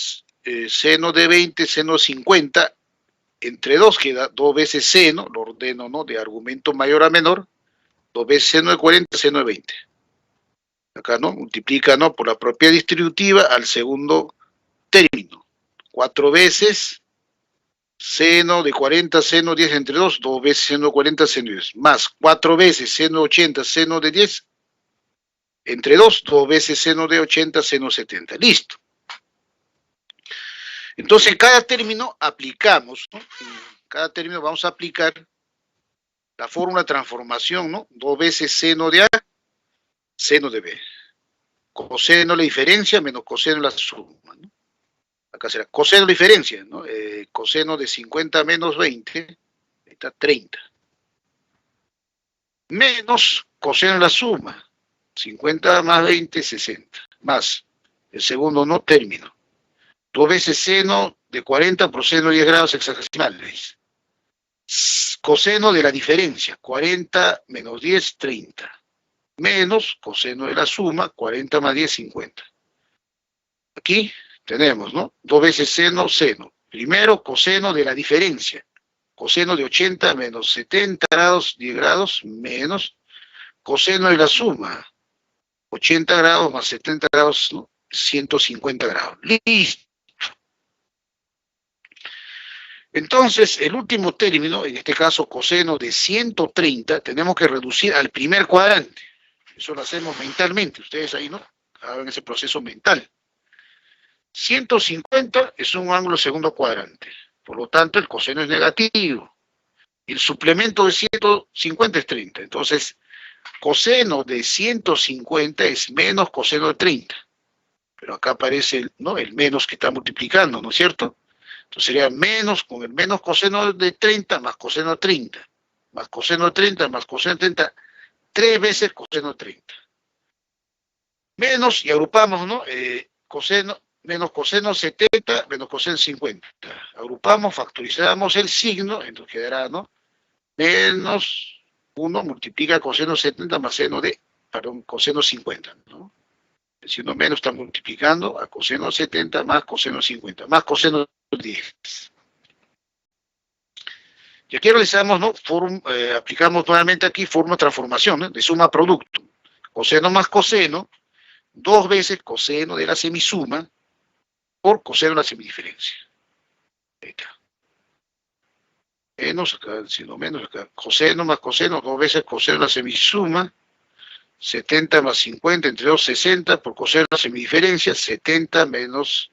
seno de 20, seno de 50, entre 2 queda 2 veces seno, lo ordeno, ¿no?, de argumento mayor a menor, 2 veces seno de 40, seno de 20. Acá, ¿no?, multiplica, ¿no?, por la propiedad distributiva al segundo término. 4 veces seno de 40, seno 10 entre 2, 2 veces seno de 40, seno 10, más 4 veces seno de 80, seno de 10, entre 2, 2 veces seno de 80, seno 70. Listo. Entonces, en cada término aplicamos, ¿no?, en cada término vamos a aplicar la fórmula de transformación, ¿no?, 2 veces seno de A, seno de B. Coseno de la diferencia menos coseno de la suma, ¿no? Acá será coseno de la diferencia, ¿no? Coseno de 50 menos 20, ahí está 30. Menos coseno de la suma, 50 más 20, 60. Más el segundo, ¿no?, término. 2 veces seno de 40 por seno de 10 grados hexagesimales. Coseno de la diferencia, 40 menos 10, 30. Menos coseno de la suma, 40 más 10, 50. Aquí tenemos, ¿no?, 2 veces seno, seno. Primero, coseno de la diferencia. Coseno de 80 menos 70 grados, 10 grados, menos coseno de la suma. 80 grados más 70 grados, ¿no?, 150 grados. Listo. Entonces, el último término, en este caso coseno de 130, tenemos que reducir al primer cuadrante. Eso lo hacemos mentalmente. Ustedes ahí, ¿no?, hagan ese proceso mental. 150 es un ángulo segundo cuadrante. Por lo tanto, el coseno es negativo. El suplemento de 150 es 30. Entonces, coseno de 150 es menos coseno de 30. Pero acá aparece, ¿no?, el menos que está multiplicando, ¿no es cierto? Entonces sería menos, con el menos coseno de 30 más coseno de 30, más coseno de 30 más coseno de 30, 3 veces coseno de 30. Menos, y agrupamos, ¿no?, coseno, menos coseno 70, menos coseno 50. Agrupamos, factorizamos el signo, entonces quedará, ¿no?, menos 1 multiplica coseno 70 más seno de, perdón, coseno 50, ¿no? El signo menos está multiplicando a coseno 70 más coseno 50, más coseno 10. Y aquí realizamos, ¿no?, aplicamos nuevamente aquí fórmula de transformación, ¿no?, de suma producto. Coseno más coseno, 2 veces coseno de la semisuma por coseno de la semidiferencia. Ahí está. Menos, acá, sino menos, acá. Coseno más coseno, 2 veces coseno de la semisuma, 70 más 50, entre 2, 60, por coseno de la semidiferencia, 70 menos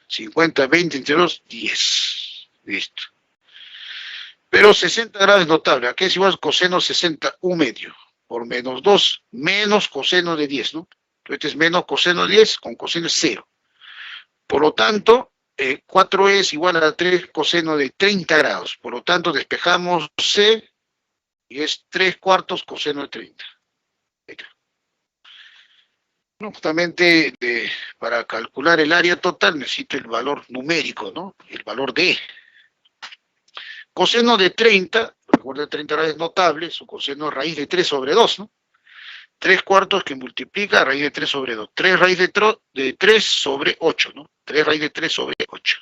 50, 20, entre 2, 10. Listo. Pero 60 grados es notable. Aquí es igual coseno 60, 1 medio, por menos 2, menos coseno de 10, ¿no? Entonces es menos coseno de 10 con coseno es 0. Por lo tanto, 4 es igual a 3 coseno de 30 grados. Por lo tanto, despejamos C y es 3 cuartos coseno de 30. No, justamente para calcular el área total necesito el valor numérico, ¿no? El valor de E. Coseno de 30, recuerden 30 grados es notable, su coseno es raíz de 3 sobre 2, ¿no? 3 cuartos que multiplica a raíz de 3 sobre 2. 3 raíz de 3 sobre 8, ¿no? 3 raíz de 3 sobre 8.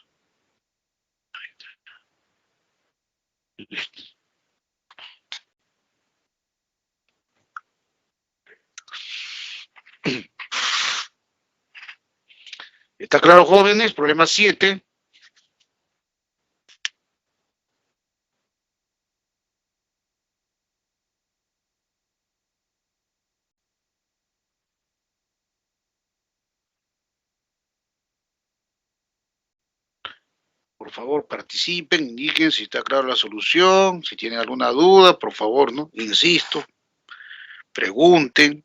Listo. ¿Está claro, jóvenes? Problema 7. Por favor, participen, indiquen si está clara la solución, si tienen alguna duda, por favor, ¿no? Insisto, pregunten.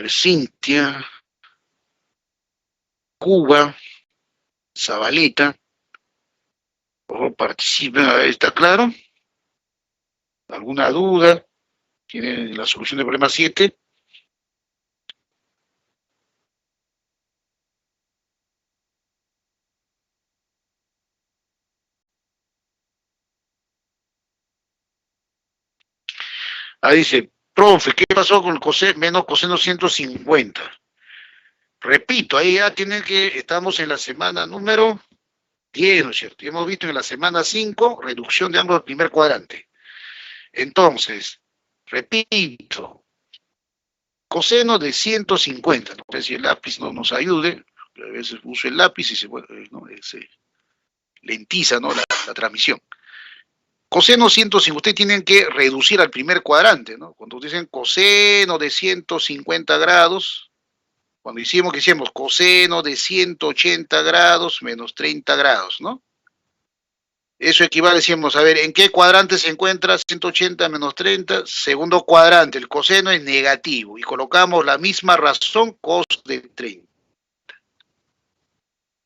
Cintia, Cuba, Zabaleta, por favor, participen, a ver, ¿está claro? ¿Alguna duda? ¿Tienen la solución del problema 7? Ahí dice, profe, ¿qué pasó con el menos coseno 150? Repito, ahí ya tienen que, estamos en la semana número 10, ¿no es cierto? Y hemos visto en la semana 5, reducción de ángulo del primer cuadrante. Entonces, repito, coseno de 150, no sé si el lápiz no nos ayude, a veces uso el lápiz y se lentiza, ¿no? la transmisión. Coseno 150, ustedes tienen que reducir al primer cuadrante, ¿no? Cuando dicen coseno de 150 grados, cuando hicimos coseno de 180 grados menos 30 grados, ¿no? Eso equivale, decíamos, a ver, ¿en qué cuadrante se encuentra 180 menos 30? Segundo cuadrante, el coseno es negativo y colocamos la misma razón, cos de 30,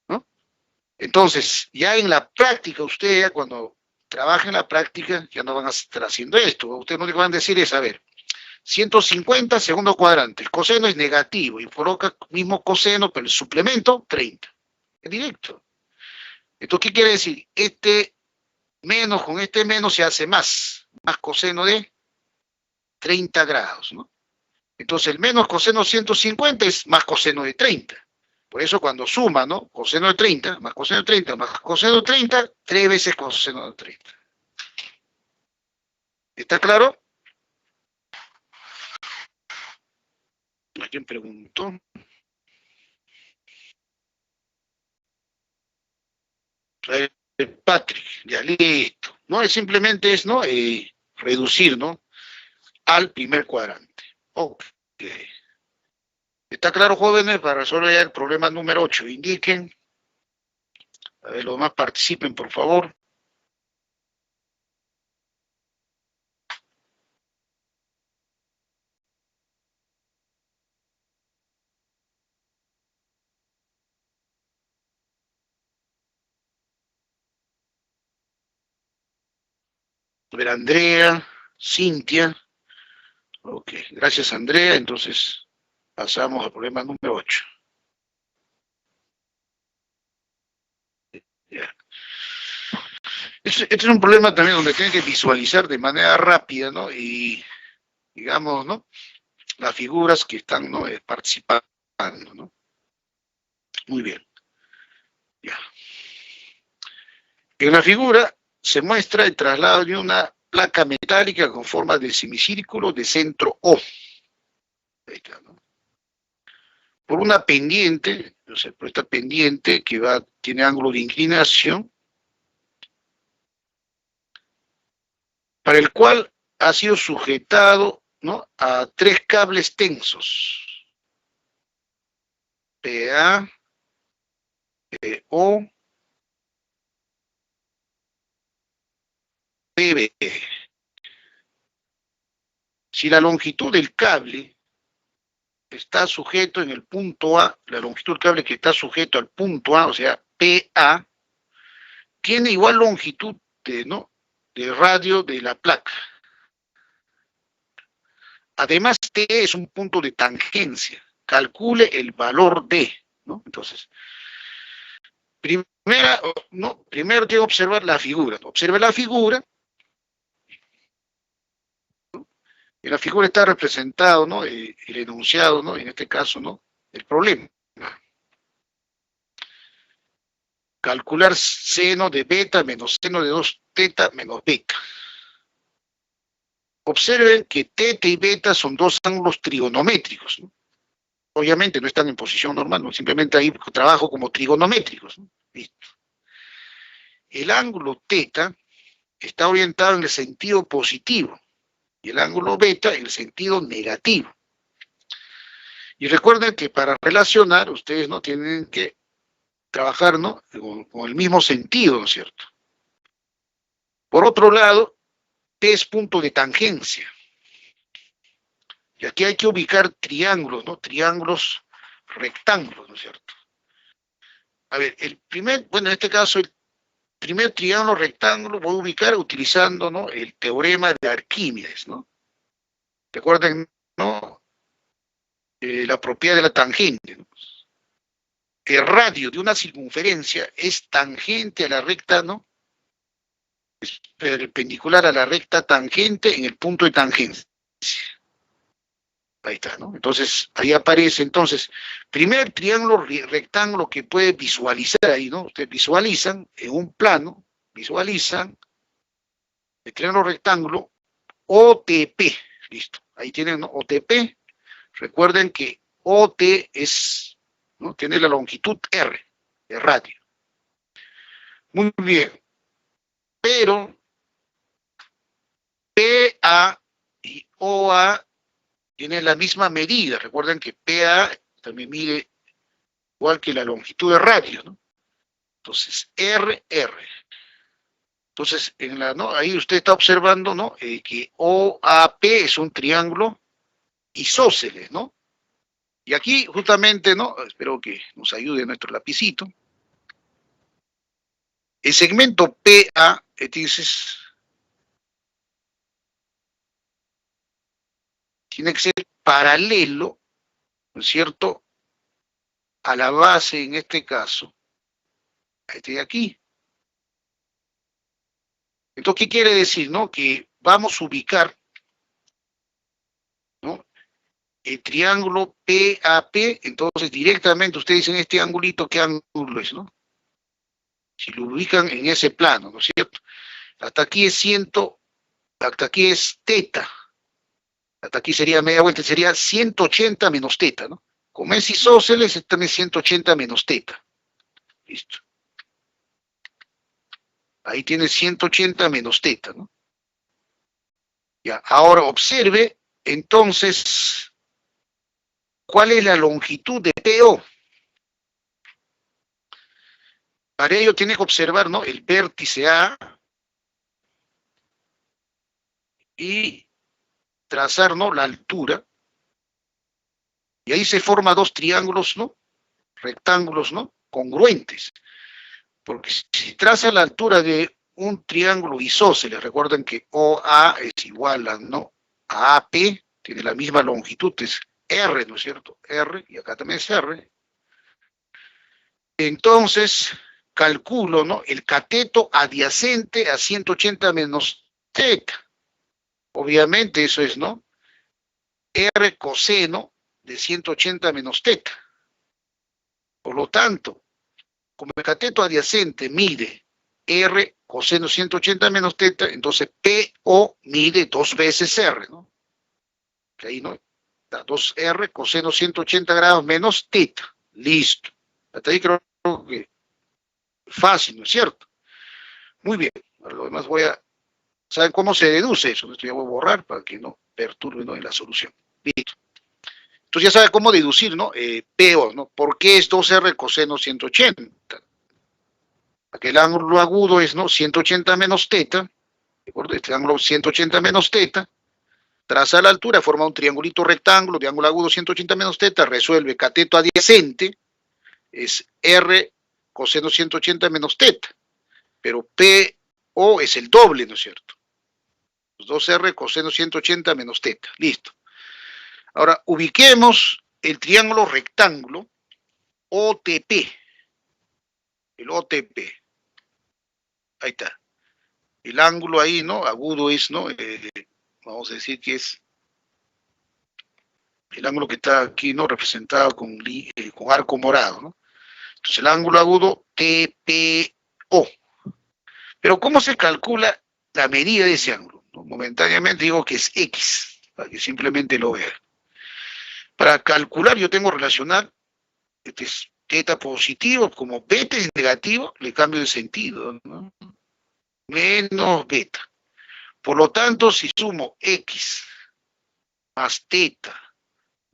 ¿no? Entonces, ya en la práctica, usted ya cuando trabaja en la práctica, ya no van a estar haciendo esto. Ustedes lo que van a decir es, a ver, 150, segundo cuadrante, el coseno es negativo y coloca mismo coseno, pero el suplemento, 30. Es directo. Entonces, ¿qué quiere decir? Este menos con este menos se hace más coseno de 30 grados, ¿no? Entonces, el menos coseno 150 es más coseno de 30. Por eso cuando suma, ¿no? Coseno de 30, más coseno de 30, más coseno de 30, 3 veces coseno de 30. ¿Está claro? ¿A quién preguntó? Patrick, ya listo. No, es simplemente es, ¿no? Reducir, ¿no? Al primer cuadrante. Ok. ¿Está claro, jóvenes? Para resolver ya el problema número 8, indiquen. A ver, los demás participen, por favor. A ver, Andrea, Cintia. Ok, gracias, Andrea. Entonces, pasamos al problema número 8. Ya. Este es un problema también donde tienen que visualizar de manera rápida, ¿no? Y, digamos, ¿no? Las figuras que están, ¿no? Participando, ¿no? Muy bien. Ya. En la figura se muestra el traslado de una placa metálica con forma de semicírculo de centro O. Ahí está, ¿no? Por una pendiente, o sea, por esta pendiente que tiene ángulo de inclinación, para el cual ha sido sujetado, ¿no? A 3 cables tensos. PA, PO, PB. Si la longitud del cable está sujeto en el punto A, la longitud del cable que está sujeto al punto A, o sea, PA, tiene igual longitud ¿no? de radio de la placa. Además, T es un punto de tangencia. Calcule el valor D, ¿no? Entonces, primero tiene que observar la figura. Observe la figura. ¿No? En la figura está representado, ¿no? El enunciado, ¿no? En este caso, ¿no? El problema. Calcular seno de beta menos seno de 2 teta menos beta. Observen que teta y beta son dos ángulos trigonométricos, ¿no? Obviamente no están en posición normal, ¿no? Simplemente ahí trabajo como trigonométricos, ¿no? Listo. El ángulo teta está orientado en el sentido positivo y el ángulo beta en sentido negativo. Y recuerden que para relacionar, ustedes no tienen que trabajar, ¿no?, con el mismo sentido, ¿no es cierto? Por otro lado, T es punto de tangencia. Y aquí hay que ubicar triángulos, ¿no? Triángulos rectángulos, ¿no es cierto? A ver, bueno, en este caso, el primer triángulo rectángulo voy a ubicar utilizando, ¿no?, el teorema de Arquímedes, ¿no? Recuerden, ¿no?, la propiedad de la tangente, ¿no? El radio de una circunferencia es tangente a la recta, ¿no?, es perpendicular a la recta tangente en el punto de tangencia. Ahí está, ¿no? Entonces, ahí aparece, entonces, primer triángulo rectángulo que puede visualizar ahí, ¿no? Ustedes visualizan en un plano, visualizan el triángulo rectángulo OTP, listo. Ahí tienen, ¿no?, OTP. Recuerden que OT es, ¿no?, tiene la longitud R, de radio. Muy bien. Pero PA y OA tienen la misma medida. Recuerden que PA también mide igual que la longitud de radio, ¿no? Entonces, RR. Entonces, ¿no?, ahí usted está observando, ¿no?, que OAP es un triángulo isósceles, ¿no? Y aquí, justamente, ¿no?, espero que nos ayude nuestro lapicito. El segmento PA, entonces, tiene que ser paralelo, ¿no es cierto?, a la base, en este caso, este de aquí. Entonces, ¿qué quiere decir, no? Que vamos a ubicar, ¿no?, el triángulo PAP, entonces directamente ustedes dicen este angulito, ¿qué ángulo es, no? Si lo ubican en ese plano, ¿no es cierto? Hasta aquí es hasta aquí es teta. Hasta aquí sería media vuelta, sería 180 menos teta, ¿no? Como es isósceles, es también 180 menos teta. Listo. Ahí tiene 180 menos teta, ¿no? Ya, ahora observe, entonces, ¿cuál es la longitud de PO? Para ello tiene que observar, ¿no?, el vértice A y trazar, ¿no?, la altura. Y ahí se forman dos triángulos, ¿no?, rectángulos, ¿no?, congruentes. Porque si traza la altura de un triángulo isósceles, recuerden que OA es igual a, ¿no?, a AP, tiene la misma longitud, es R, ¿no es cierto? R, y acá también es R. Entonces, calculo, ¿no?, el cateto adyacente a 180 menos teta. Obviamente eso es, ¿no?, R coseno de 180 menos teta. Por lo tanto, como el cateto adyacente mide R coseno 180 menos teta, entonces PO mide 2 veces R, ¿no? Que ahí, ¿no?, da 2R coseno 180 grados menos teta. Listo. Hasta ahí creo que fácil, ¿no es cierto? Muy bien. Ahora lo demás ¿saben cómo se deduce eso? Esto ya voy a borrar para que no perturbe, ¿no?, en la solución. Listo. Entonces ya sabe cómo deducir, ¿no? PO, ¿no? ¿Por qué es 2R coseno 180? Aquel ángulo agudo es, ¿no?, 180 menos teta, ¿de acuerdo? Este ángulo 180 menos teta, traza la altura, forma un triangulito rectángulo de ángulo agudo 180 menos teta, resuelve cateto adyacente, es R coseno 180 menos teta, pero PO es el doble, ¿no es cierto? 2R coseno 180 menos teta, listo. Ahora, ubiquemos el triángulo rectángulo OTP, el OTP, ahí está. El ángulo ahí, ¿no?, agudo es, ¿no?, vamos a decir que es el ángulo que está aquí, ¿no?, representado con arco morado, ¿no? Entonces el ángulo agudo TPO. Pero ¿cómo se calcula la medida de ese ángulo? ¿No? Momentáneamente digo que es X, para que simplemente lo vean. Para calcular yo tengo que relacionar este es teta positivo, como beta es negativo, le cambio de sentido, ¿no? Menos beta. Por lo tanto, si sumo X más teta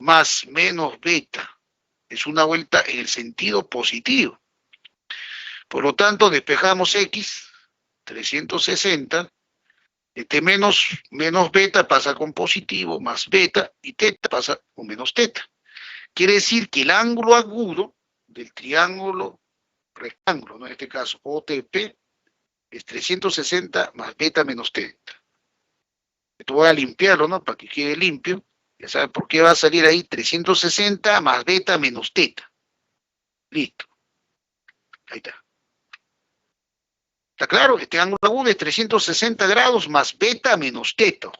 más menos beta, es una vuelta en el sentido positivo. Por lo tanto, despejamos X, 360, menos beta pasa con positivo, más beta, y teta pasa con menos teta. Quiere decir que el ángulo agudo del triángulo rectángulo, ¿no? En este caso OTP, es 360 más beta menos teta. Esto voy a limpiarlo, ¿no? Para que quede limpio. Ya saben por qué va a salir ahí 360 más beta menos teta. Listo. Ahí está. ¿Está claro? Este ángulo agudo es 360 grados más beta menos teta.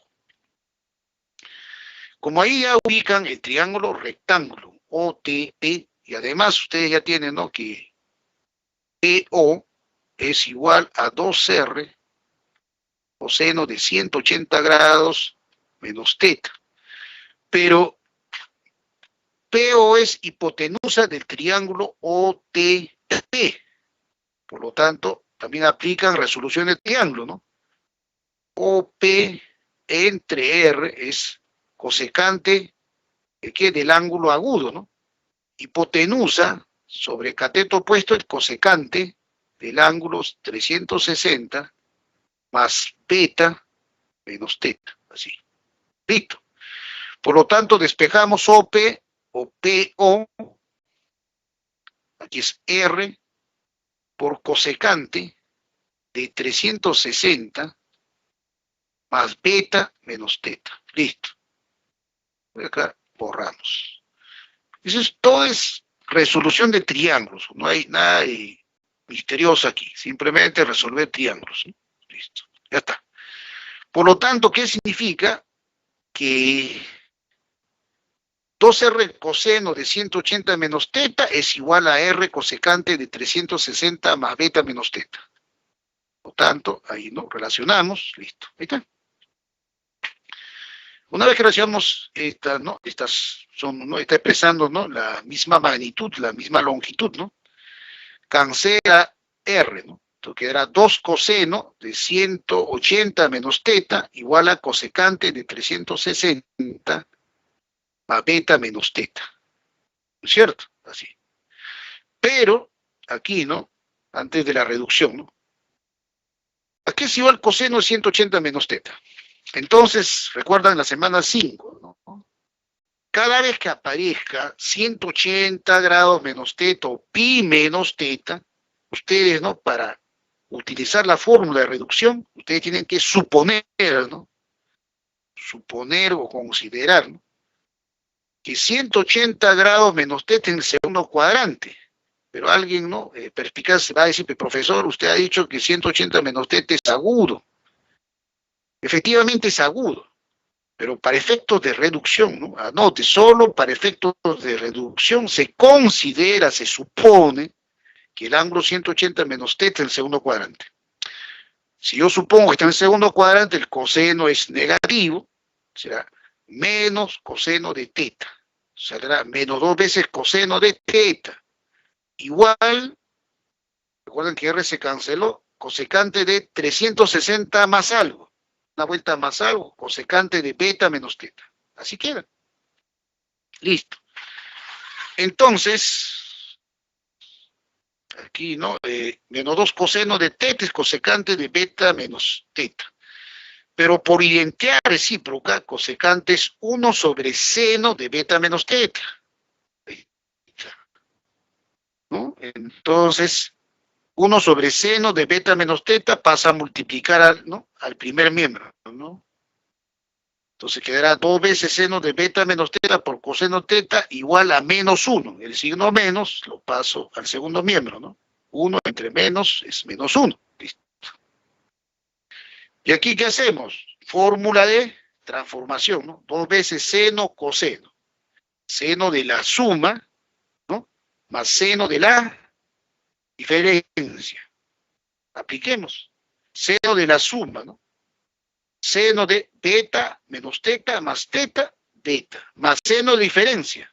Como ahí ya ubican el triángulo rectángulo, OTP, y además ustedes ya tienen, ¿no?, que PO es igual a 2R coseno de 180 grados menos teta. Pero PO es hipotenusa del triángulo OTP. Por lo tanto, también aplican resolución de triángulo, ¿no? OP entre R es cosecante del ángulo agudo, ¿no? Hipotenusa sobre cateto opuesto el cosecante del ángulo 360 más beta menos teta, así. Listo. Por lo tanto, despejamos OP o PO, aquí es R, por cosecante de 360 más beta menos teta. Listo. Acá borramos. Todo es resolución de triángulos. No hay nada misterioso aquí. Simplemente resolver triángulos, ¿no? Listo. Ya está. Por lo tanto, ¿qué significa? Que 2R coseno de 180 menos teta es igual a R cosecante de 360 más beta menos teta. Por lo tanto, ahí no relacionamos, listo. Ahí está. Una vez que relacionamos estas, ¿no? Estas son, ¿no?, está expresando, ¿no?, la misma magnitud, la misma longitud, ¿no? Cancela R, ¿no? Entonces quedará 2 coseno de 180 menos teta igual a cosecante de 360 más beta menos teta. ¿No es cierto? Así. Pero, aquí, ¿no?, antes de la reducción, ¿no?, aquí es igual coseno de 180 menos teta. Entonces, recuerdan la semana 5, ¿no? Cada vez que aparezca 180 grados menos teta o pi menos teta, ustedes, ¿no?, para utilizar la fórmula de reducción, ustedes tienen que suponer, ¿no?, suponer o considerar, ¿no?, que 180 grados menos teta en el segundo cuadrante. Pero alguien, ¿no?, perspicaz va a decir, profesor, usted ha dicho que 180 menos teta es agudo. Efectivamente es agudo, pero para efectos de reducción, ¿no?, anote, solo para efectos de reducción se considera, se supone, que el ángulo 180 menos teta en el segundo cuadrante. Si yo supongo que está en el segundo cuadrante, el coseno es negativo, será menos coseno de teta. Saldrá menos 2 veces coseno de teta. Igual, recuerden que R se canceló, cosecante de 360 más algo. Una vuelta más algo, cosecante de beta menos teta. Así queda. Listo. Entonces, aquí, ¿no?, menos 2 coseno de teta es cosecante de beta menos teta. Pero por identidad recíproca, cosecante es 1 sobre seno de beta menos teta. ¿No? Entonces, 1 sobre seno de beta menos teta pasa a multiplicar ¿no?, al primer miembro, ¿no? Entonces quedará 2 veces seno de beta menos teta por coseno teta igual a menos 1. El signo menos lo paso al segundo miembro, ¿no? 1 entre menos es menos 1. Listo. ¿Y aquí qué hacemos? Fórmula de transformación, ¿no? 2 veces seno coseno. Seno de la suma, ¿no?, más seno de la diferencia. Apliquemos. Seno de la suma, ¿no? Seno de beta menos teta más teta, beta. Más seno de diferencia.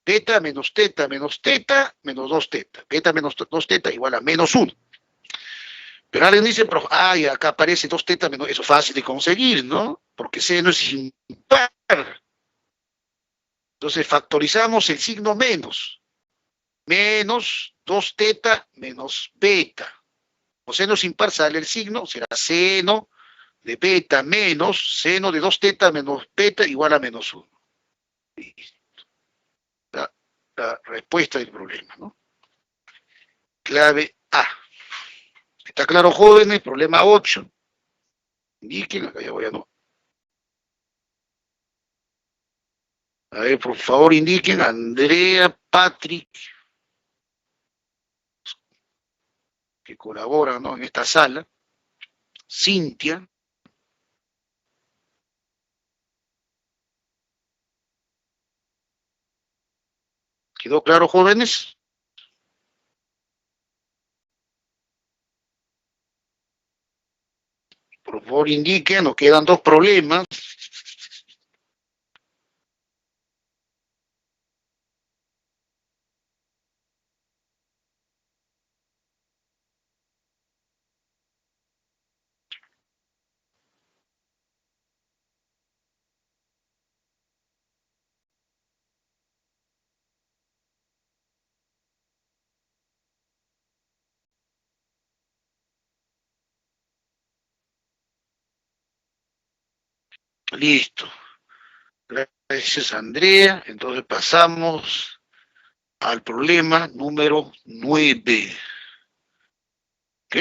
Beta menos teta menos 2 teta. Beta menos 2 teta igual a menos 1. Pero alguien dice, pero, ay, acá aparece 2 tetas menos, eso es fácil de conseguir, ¿no? Porque seno es impar. Entonces factorizamos el signo menos. Menos 2 teta menos beta. O seno es impar sale el signo, será seno de beta menos seno de 2 teta menos beta igual a menos 1. La respuesta del problema, ¿no? Clave A. ¿Está claro, jóvenes? Problema 8. Indiquen, acá ya voy a no. A ver, por favor, indiquen, Andrea, Patrick, que colaboran, ¿no?, en esta sala, Cintia. ¿Quedó claro, jóvenes? Por favor, indiquen, nos quedan 2 problemas. Listo. Gracias, Andrea. Entonces pasamos al problema número 9. ¿Ok?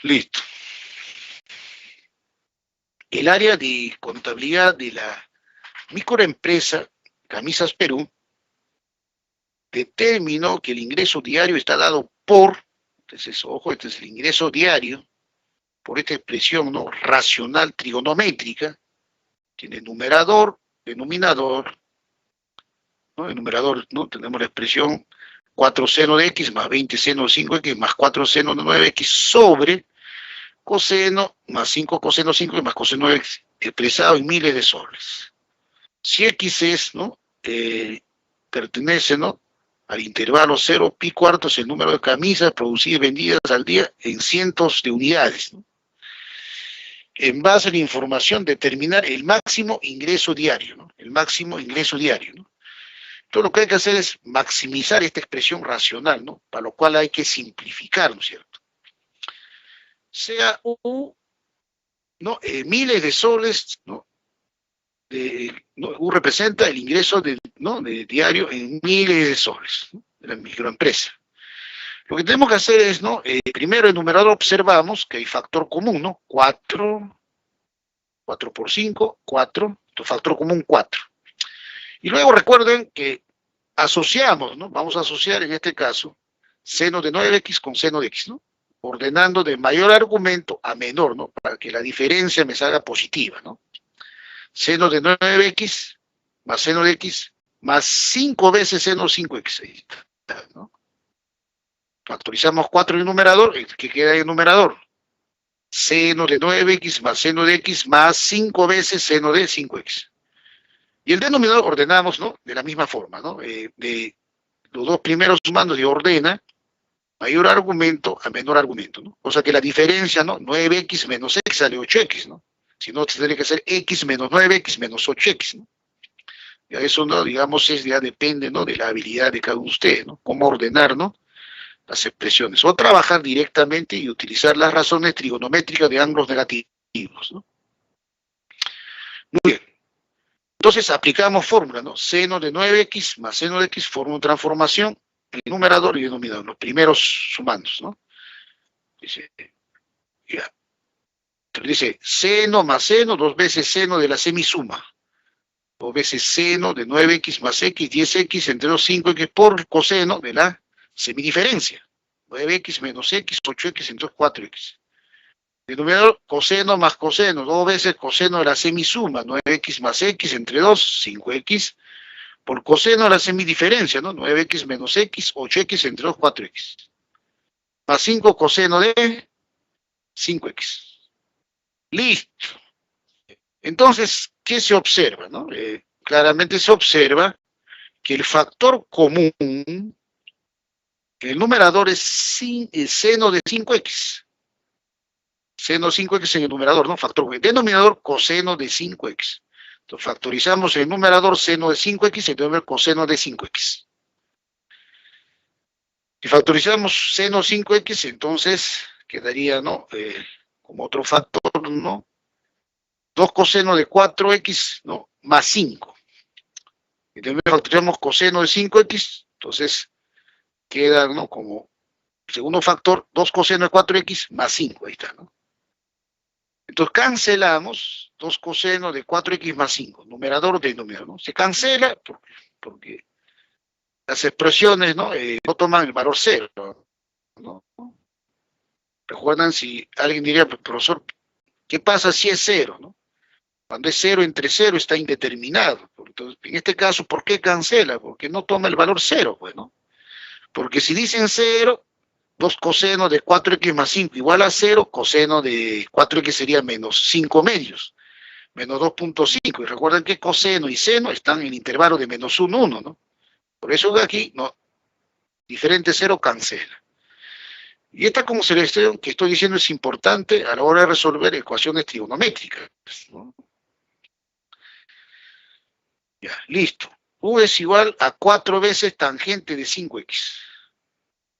Listo. El área de contabilidad de la microempresa Camisas Perú determinó que el ingreso diario está dado por, entonces, ojo, este es el ingreso diario, por esta expresión, ¿no?, racional trigonométrica, tiene numerador, denominador, ¿no? El numerador, ¿no?, tenemos la expresión 4 seno de x más 20 seno de 5x más 4 seno de 9x sobre coseno más 5 coseno de 5 más coseno de x, expresado en miles de soles. Si x es, ¿no?, pertenece, ¿no?, al intervalo 0 pi cuartos el número de camisas producidas y vendidas al día en cientos de unidades, ¿no? En base a la información, determinar el máximo ingreso diario, ¿no? El máximo ingreso diario, ¿no? Todo lo que hay que hacer es maximizar esta expresión racional, ¿no? Para lo cual hay que simplificar, ¿no es cierto? Sea U, ¿no?, miles de soles, ¿no? ¿No? U representa el ingreso de, ¿no?, de diario en miles de soles, ¿no?, de la microempresa. Lo que tenemos que hacer es, ¿no?, primero el numerador observamos que hay factor común, ¿no? 4 por 5, 4, factor común 4. Y luego recuerden que asociamos, ¿no? Vamos a asociar en este caso seno de 9x con seno de x, ¿no? Ordenando de mayor argumento a menor, ¿no? Para que la diferencia me salga positiva, ¿no? Seno de 9x más seno de x más 5 veces seno 5x. Ahí está, ¿no? Factorizamos 4 en el numerador, que queda en el numerador. Seno de 9x más seno de x más 5 veces seno de 5x. Y el denominador ordenamos, ¿no?, de la misma forma, ¿no? De los 2 primeros sumandos de ordena mayor argumento a menor argumento, ¿no? O sea que la diferencia, ¿no?, 9x menos x sale 8x, ¿no? Si no, tendría que ser x menos 9x menos 8x, ¿no? Ya eso, ¿no?, digamos, ya depende, ¿no?, de la habilidad de cada uno de ustedes, ¿no? Cómo ordenar, ¿no?, las expresiones. O trabajar directamente y utilizar las razones trigonométricas de ángulos negativos, ¿no? Muy bien. Entonces aplicamos fórmula, ¿no? Seno de 9x más seno de x forma una transformación en el numerador y denominador, los primeros sumandos, ¿no? Dice, ya. Entonces dice, seno más seno, 2 veces seno de la semisuma. 2 veces seno de 9x más x, 10x entre 2, 5x por coseno de la semidiferencia. 9x menos x, 8x entre 2, 4x. Denominador, coseno más coseno, 2 veces coseno de la semisuma, 9x más x entre 2, 5x, por coseno de la semidiferencia, ¿no? 9x menos x, 8x entre 2, 4x. Más 5 coseno de 5x. Listo. Entonces, ¿qué se observa, no? Claramente se observa que el factor común, el numerador es seno de 5x. Seno de 5x en el numerador, ¿no? Factor común. Denominador, coseno de 5x. Entonces, factorizamos el numerador seno de 5x y el denominador coseno de 5x. Si factorizamos seno 5x, entonces quedaría, ¿no? Como otro factor, ¿no? 2 coseno de 4x, ¿no? Más 5. Y también factorizamos coseno de 5x, entonces queda, ¿no? Como segundo factor, 2 coseno de 4x más 5, ahí está, ¿no? Entonces cancelamos 2 coseno de 4x más 5, numerador, denominador, ¿no? Se cancela porque las expresiones, ¿no? No toman el valor 0, ¿no? Recuerdan, si alguien diría, profesor, ¿qué pasa si es 0, no? Cuando es 0 entre 0 está indeterminado. Entonces, en este caso, ¿por qué cancela? Porque no toma el valor 0, pues, ¿no? Porque si dicen 0, 2 coseno de 4x más 5 igual a 0, coseno de 4x sería menos 5 medios, menos 2.5. Y recuerden que coseno y seno están en el intervalo de menos 1, 1, ¿no? Por eso aquí, no, diferente 0 cancela. Y esta consideración que estoy diciendo es importante a la hora de resolver ecuaciones trigonométricas, ¿no? Ya, listo. U es igual a 4 veces tangente de 5x.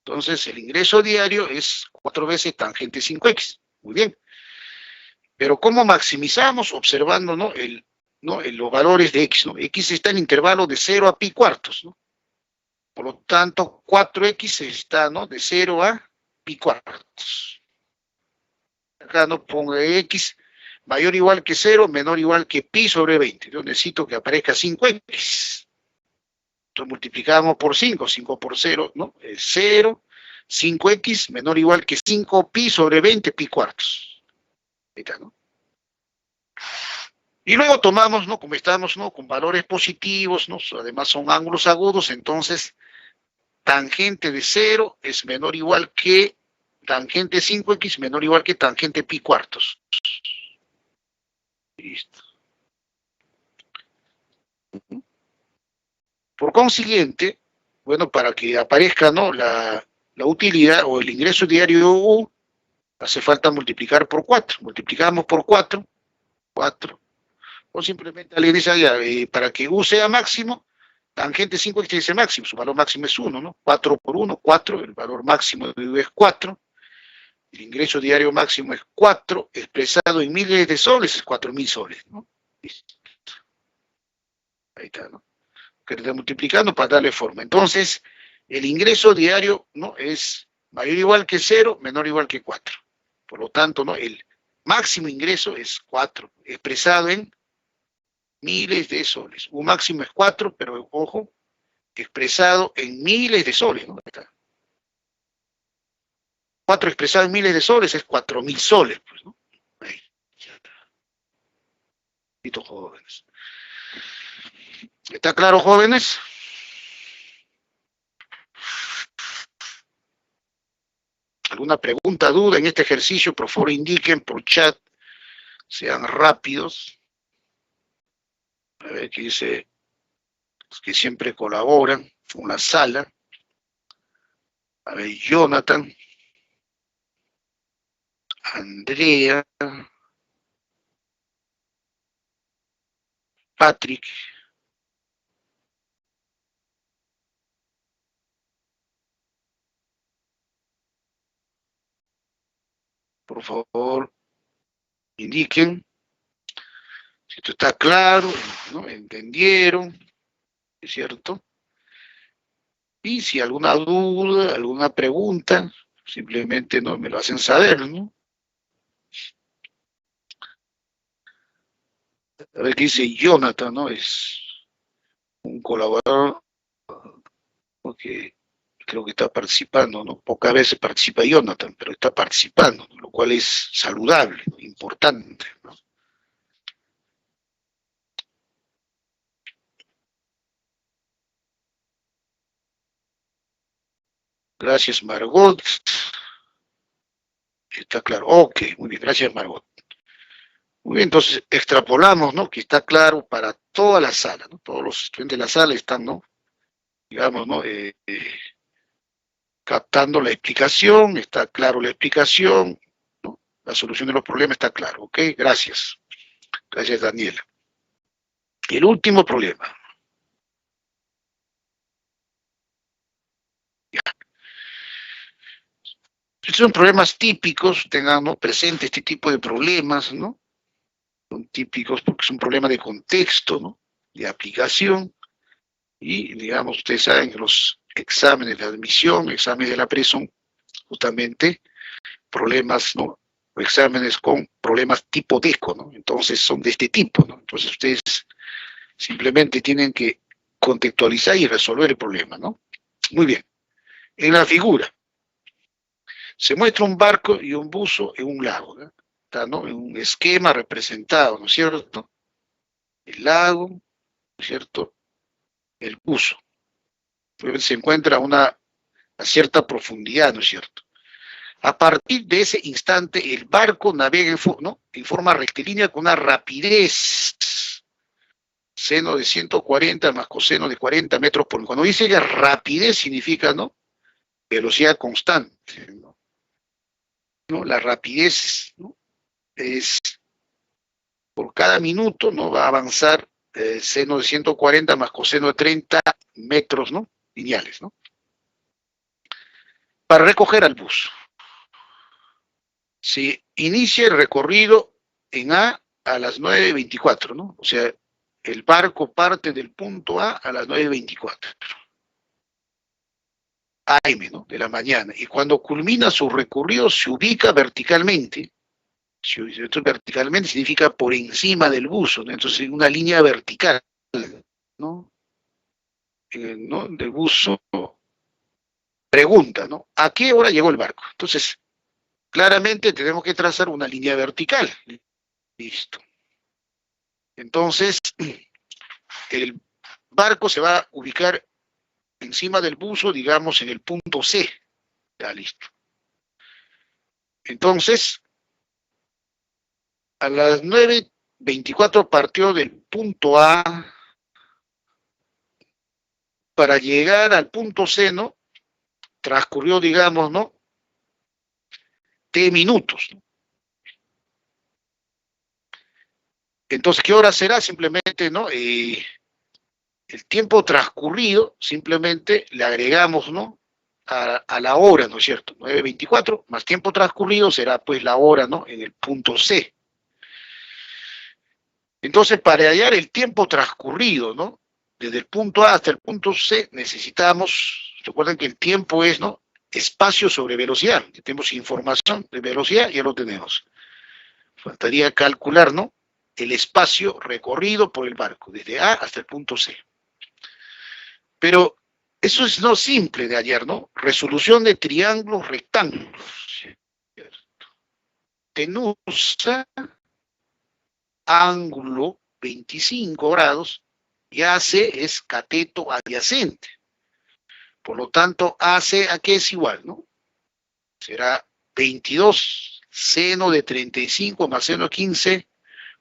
Entonces, el ingreso diario es 4 veces tangente 5x. Muy bien. Pero ¿cómo maximizamos? Observando, ¿no? Los valores de x, ¿no? X está en intervalo de 0 a pi cuartos, ¿no? Por lo tanto, 4x está, ¿no? De 0 a pi cuartos. Acá no pongo x mayor o igual que 0, menor o igual que pi sobre 20. Yo necesito que aparezca 5x. Entonces multiplicamos por 5, 5 por 0, ¿no? Es 0, 5x menor o igual que 5 pi sobre 20 pi cuartos. Ahí está, ¿no? Y luego tomamos, ¿no? Como estamos, ¿no? Con valores positivos, ¿no? Además son ángulos agudos, entonces tangente de 0 es menor o igual que tangente 5x menor o igual que tangente pi cuartos. Listo. Por consiguiente, bueno, para que aparezca, ¿no? la utilidad o el ingreso diario U, hace falta multiplicar por 4. Multiplicamos por 4, 4. O simplemente alguien dice, ya, para que U sea máximo, tangente 5x tiene que ser máximo, su valor máximo es 1, ¿no? 4 por 1, 4, el valor máximo de U es 4. El ingreso diario máximo es 4, expresado en miles de soles es 4.000 soles, ¿no? Listo. Ahí está, ¿no? Que está multiplicando para darle forma. Entonces, el ingreso diario, ¿no? Es mayor o igual que 0, menor o igual que 4. Por lo tanto, ¿no? El máximo ingreso es 4, expresado en miles de soles. Un máximo es 4, pero ojo, expresado en miles de soles, ¿no? 4 expresado en miles de soles es 4.000 soles, pues, ¿no? Ahí. Jóvenes. ¿Está claro, jóvenes? ¿Alguna pregunta, duda en este ejercicio? Por favor, indiquen por chat. Sean rápidos. A ver, qué dice los que siempre colaboran con la sala. A ver, Jonathan, Andrea, Patrick. Por favor, indiquen si esto está claro, ¿no? ¿Entendieron? ¿Es cierto? Y si alguna duda, alguna pregunta, simplemente, ¿no? Me lo hacen saber, ¿no? A ver qué dice Jonathan, ¿no? Es un colaborador que creo que está participando, ¿no? Pocas veces participa Jonathan, pero está participando, ¿no? Lo cual es saludable, ¿no? Importante, ¿no? Gracias, Margot. Está claro. Ok, muy bien, gracias, Margot. Muy bien, entonces extrapolamos, ¿no? Que está claro para toda la sala, ¿no? Todos los estudiantes de la sala están, ¿no? digamos, ¿no? Captando la explicación, está claro la explicación, ¿no? La solución de los problemas está claro, ¿ok? Gracias. Gracias, Daniela. El último problema. Ya. Son problemas típicos, tengan, ¿no?, presente este tipo de problemas, ¿no? Son típicos porque es un problema de contexto, ¿no? De aplicación. Y, digamos, ustedes saben que los exámenes de admisión, exámenes de la pre son justamente problemas, ¿no? O exámenes con problemas tipo DECO, ¿no? Entonces son de este tipo, ¿no? Entonces ustedes simplemente tienen que contextualizar y resolver el problema, ¿no? Muy bien. En la figura se muestra un barco y un buzo en un lago, ¿no? Está, ¿no?, en un esquema representado, ¿no es cierto? El lago, ¿no es cierto? El buzo. Se encuentra a cierta profundidad, ¿no es cierto? A partir de ese instante, el barco navega en forma rectilínea con una rapidez, seno de 140 más coseno de 40 metros por... Cuando dice que rapidez significa, ¿no?, velocidad constante, ¿no? ¿No? La rapidez, ¿no?, es por cada minuto, ¿no?, va a avanzar seno de 140 más coseno de 30 metros, ¿no?, lineales, ¿no? Para recoger al bus. Se inicia el recorrido en a las 9:24, ¿no? O sea, el barco parte del punto A las 9:24 AM, ¿no?, de la mañana. Y cuando culmina su recorrido se ubica verticalmente. Esto verticalmente significa por encima del buzo, ¿no? Entonces en una línea vertical, ¿no? ¿No?, del buzo. Pregunta, ¿no?, ¿a qué hora llegó el barco? Entonces, claramente tenemos que trazar una línea vertical. Listo. Entonces, el barco se va a ubicar encima del buzo, digamos, en el punto C. Ya, listo. Entonces, a las 9:24 partió del punto A para llegar al punto C, ¿no? Transcurrió, digamos, ¿no?, T minutos, ¿no? Entonces, ¿qué hora será? Simplemente, ¿no?, el tiempo transcurrido, simplemente le agregamos, ¿no?, a la hora, ¿no es cierto? 9:24 más tiempo transcurrido será pues la hora, ¿no?, en el punto C. Entonces, para hallar el tiempo transcurrido, ¿no?, desde el punto A hasta el punto C, necesitamos, recuerden que el tiempo es, ¿no?, espacio sobre velocidad. Tenemos información de velocidad, ya lo tenemos. Faltaría calcular, ¿no?, el espacio recorrido por el barco, desde A hasta el punto C. Pero eso es no simple de hallar, ¿no? Resolución de triángulos rectángulos. Tenusa, ángulo 25 grados, y AC es cateto adyacente. Por lo tanto, AC a qué es igual, ¿no? Será 22 seno de 35 más seno de 15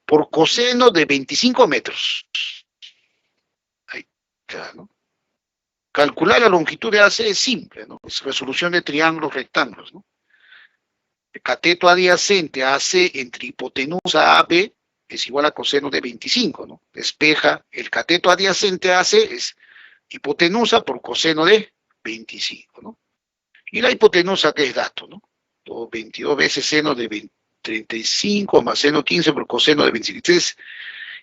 por coseno de 25 metros. Ahí está, ¿no? Calcular la longitud de AC es simple, ¿no? Es resolución de triángulos rectángulos, ¿no? El cateto adyacente AC entre hipotenusa AB es igual a coseno de 25, ¿no? Despeja el cateto adyacente a AC es hipotenusa por coseno de 25, ¿no? Y la hipotenusa, que es dato, ¿no? 22 veces seno de 35 más seno 15 por coseno de 25. Entonces,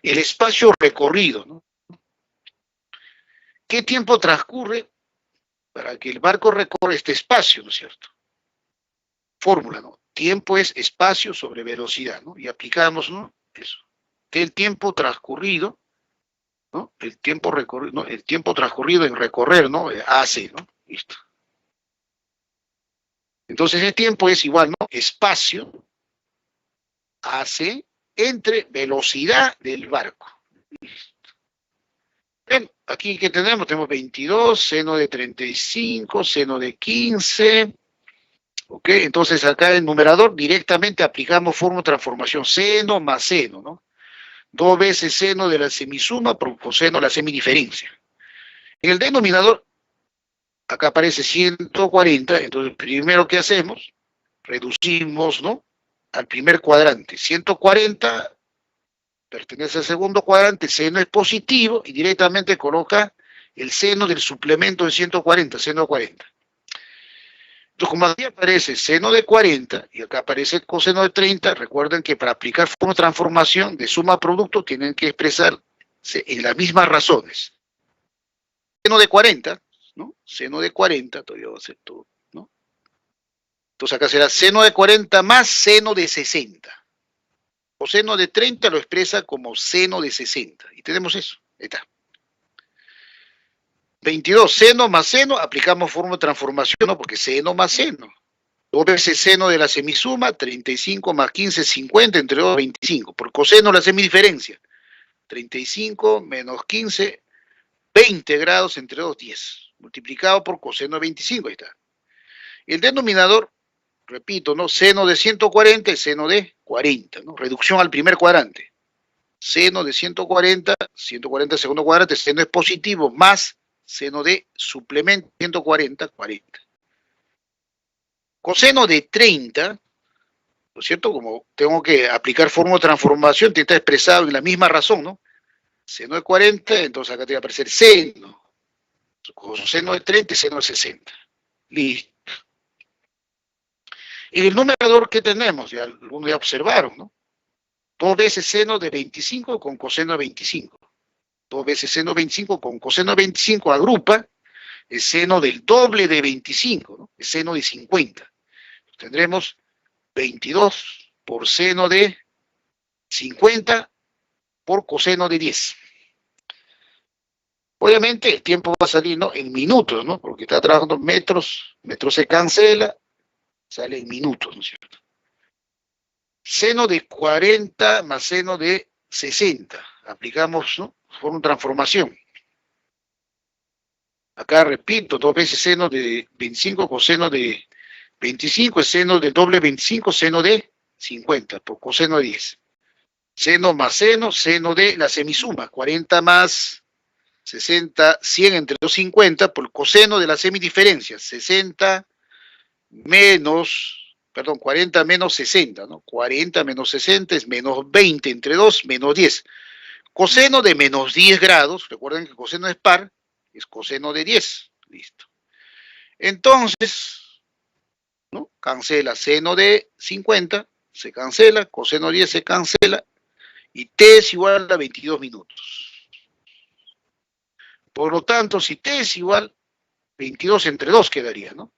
el espacio recorrido, ¿no? ¿Qué tiempo transcurre para que el barco recorra este espacio, ¿no es cierto? Fórmula, ¿no? Tiempo es espacio sobre velocidad, ¿no? Y aplicamos, ¿no?, eso. Que el tiempo transcurrido, ¿no?, el tiempo recorrido, ¿no?, el tiempo transcurrido en recorrer, ¿no?, AC, ¿no? Listo. Entonces el tiempo es igual, ¿no?, espacio AC entre velocidad del barco. Listo. Bien, aquí que tenemos 22, seno de 35, seno de 15. Ok, entonces acá el numerador directamente aplicamos fórmula de transformación, seno más seno, ¿no? 2 veces seno de la semisuma por coseno de la semidiferencia. En el denominador acá aparece 140, entonces primero que hacemos, reducimos, ¿no?, al primer cuadrante. 140 pertenece al segundo cuadrante, seno es positivo, y directamente coloca el seno del suplemento de 140, seno de 40. Entonces, como aquí aparece seno de 40 y acá aparece coseno de 30, recuerden que para aplicar fórmula de transformación de suma producto tienen que expresarse en las mismas razones. Seno de 40, ¿no? Seno de 40, todavía va a hacer todo, ¿no? Entonces acá será seno de 40 más seno de 60. Coseno de 30 lo expresa como seno de 60. Y tenemos eso. Ahí está. 22, seno más seno, aplicamos fórmula de transformación, ¿no? Porque seno más seno. 2 veces seno de la semisuma, 35 más 15, 50, entre 2, 25. Por coseno la semidiferencia. 35 menos 15, 20 grados entre 2, 10. Multiplicado por coseno de 25, ahí está. Y el denominador, repito, ¿no? Seno de 140 y seno de 40, ¿no? Reducción al primer cuadrante. Seno de 140, 140 segundo cuadrante, seno es positivo, más seno de suplemento 140, 40. Coseno de 30, ¿no es cierto? Como tengo que aplicar fórmula de transformación, te está expresado en la misma razón, ¿no? Seno de 40, entonces acá te va a aparecer seno. Coseno de 30 y seno de 60. Listo. Y el numerador que tenemos, ya algunos ya observaron, ¿no? 2 veces seno de 25 con coseno de 25. 2 veces seno de 25 con coseno de 25 agrupa el seno del doble de 25, ¿no? El seno de 50. Tendremos 22 por seno de 50 por coseno de 10. Obviamente el tiempo va a salir, ¿no?, en minutos, ¿no? Porque está trabajando metros, metros se cancela, sale en minutos, ¿no es cierto? Seno de 40 más seno de 60. Aplicamos, ¿no?, por una transformación. Acá repito, 2 veces seno de 25 coseno de 25 es seno del doble 25, seno de 50 por coseno de 10. Seno más seno de la semisuma, 40 más 60, 100 entre 250 por coseno de la semidiferencia, 60 menos, perdón, 40 menos 60, ¿no? 40 menos 60 es menos 20 entre 2, menos 10. Coseno de menos 10 grados, recuerden que coseno es par, es coseno de 10, listo. Entonces, ¿no?, cancela seno de 50, se cancela, coseno de 10 se cancela, y t es igual a 22 minutos. Por lo tanto, si t es igual, 22 entre 2 quedaría, ¿no?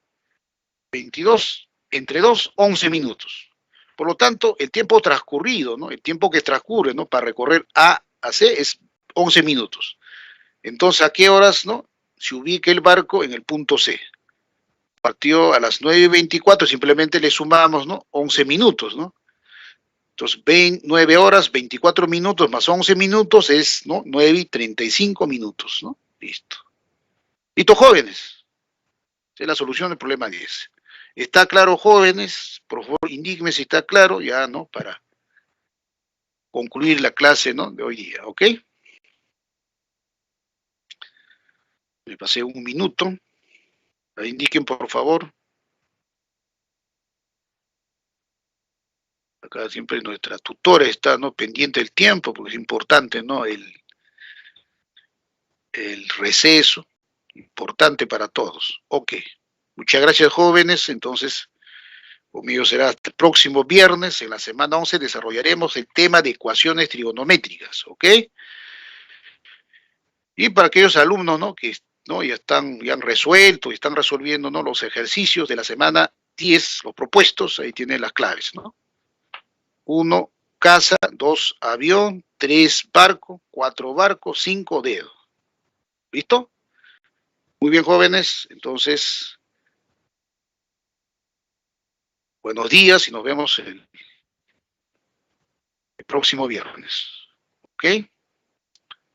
22 entre 2, 11 minutos. Por lo tanto, el tiempo transcurrido, ¿no?, el tiempo que transcurre, ¿no?, para recorrer A a C es 11 minutos. Entonces, ¿a qué horas, no?, se ubica el barco en el punto C? Partió a las 9:24, simplemente le sumamos, ¿no?, 11 minutos, ¿no? Entonces, 9 horas, 24 minutos más 11 minutos es, ¿no?, 9:35 minutos, ¿no? Listo. Listo, jóvenes. Esa es la solución del problema 10. ¿Está claro, jóvenes? Por favor, indíquenme si está claro, ya, ¿no?, para concluir la clase, ¿no?, de hoy día, ¿ok? Me pasé un minuto. Indiquen, por favor. Acá siempre nuestra tutora está, ¿no?, pendiente del tiempo, porque es importante, ¿no?, el receso, importante para todos. Ok. Muchas gracias, jóvenes. Entonces, conmigo será hasta el próximo viernes. En la semana 11 desarrollaremos el tema de ecuaciones trigonométricas, ¿ok? Y para aquellos alumnos, ¿no?, que, ¿no?, ya han resuelto y están resolviendo, ¿no?, los ejercicios de la semana 10, los propuestos, ahí tienen las claves, ¿no? 1, casa; 2, avión; 3, barco; 4, barco; 5, dedo. ¿Listo? Muy bien, jóvenes. Entonces, buenos días y nos vemos el próximo viernes. ¿Ok?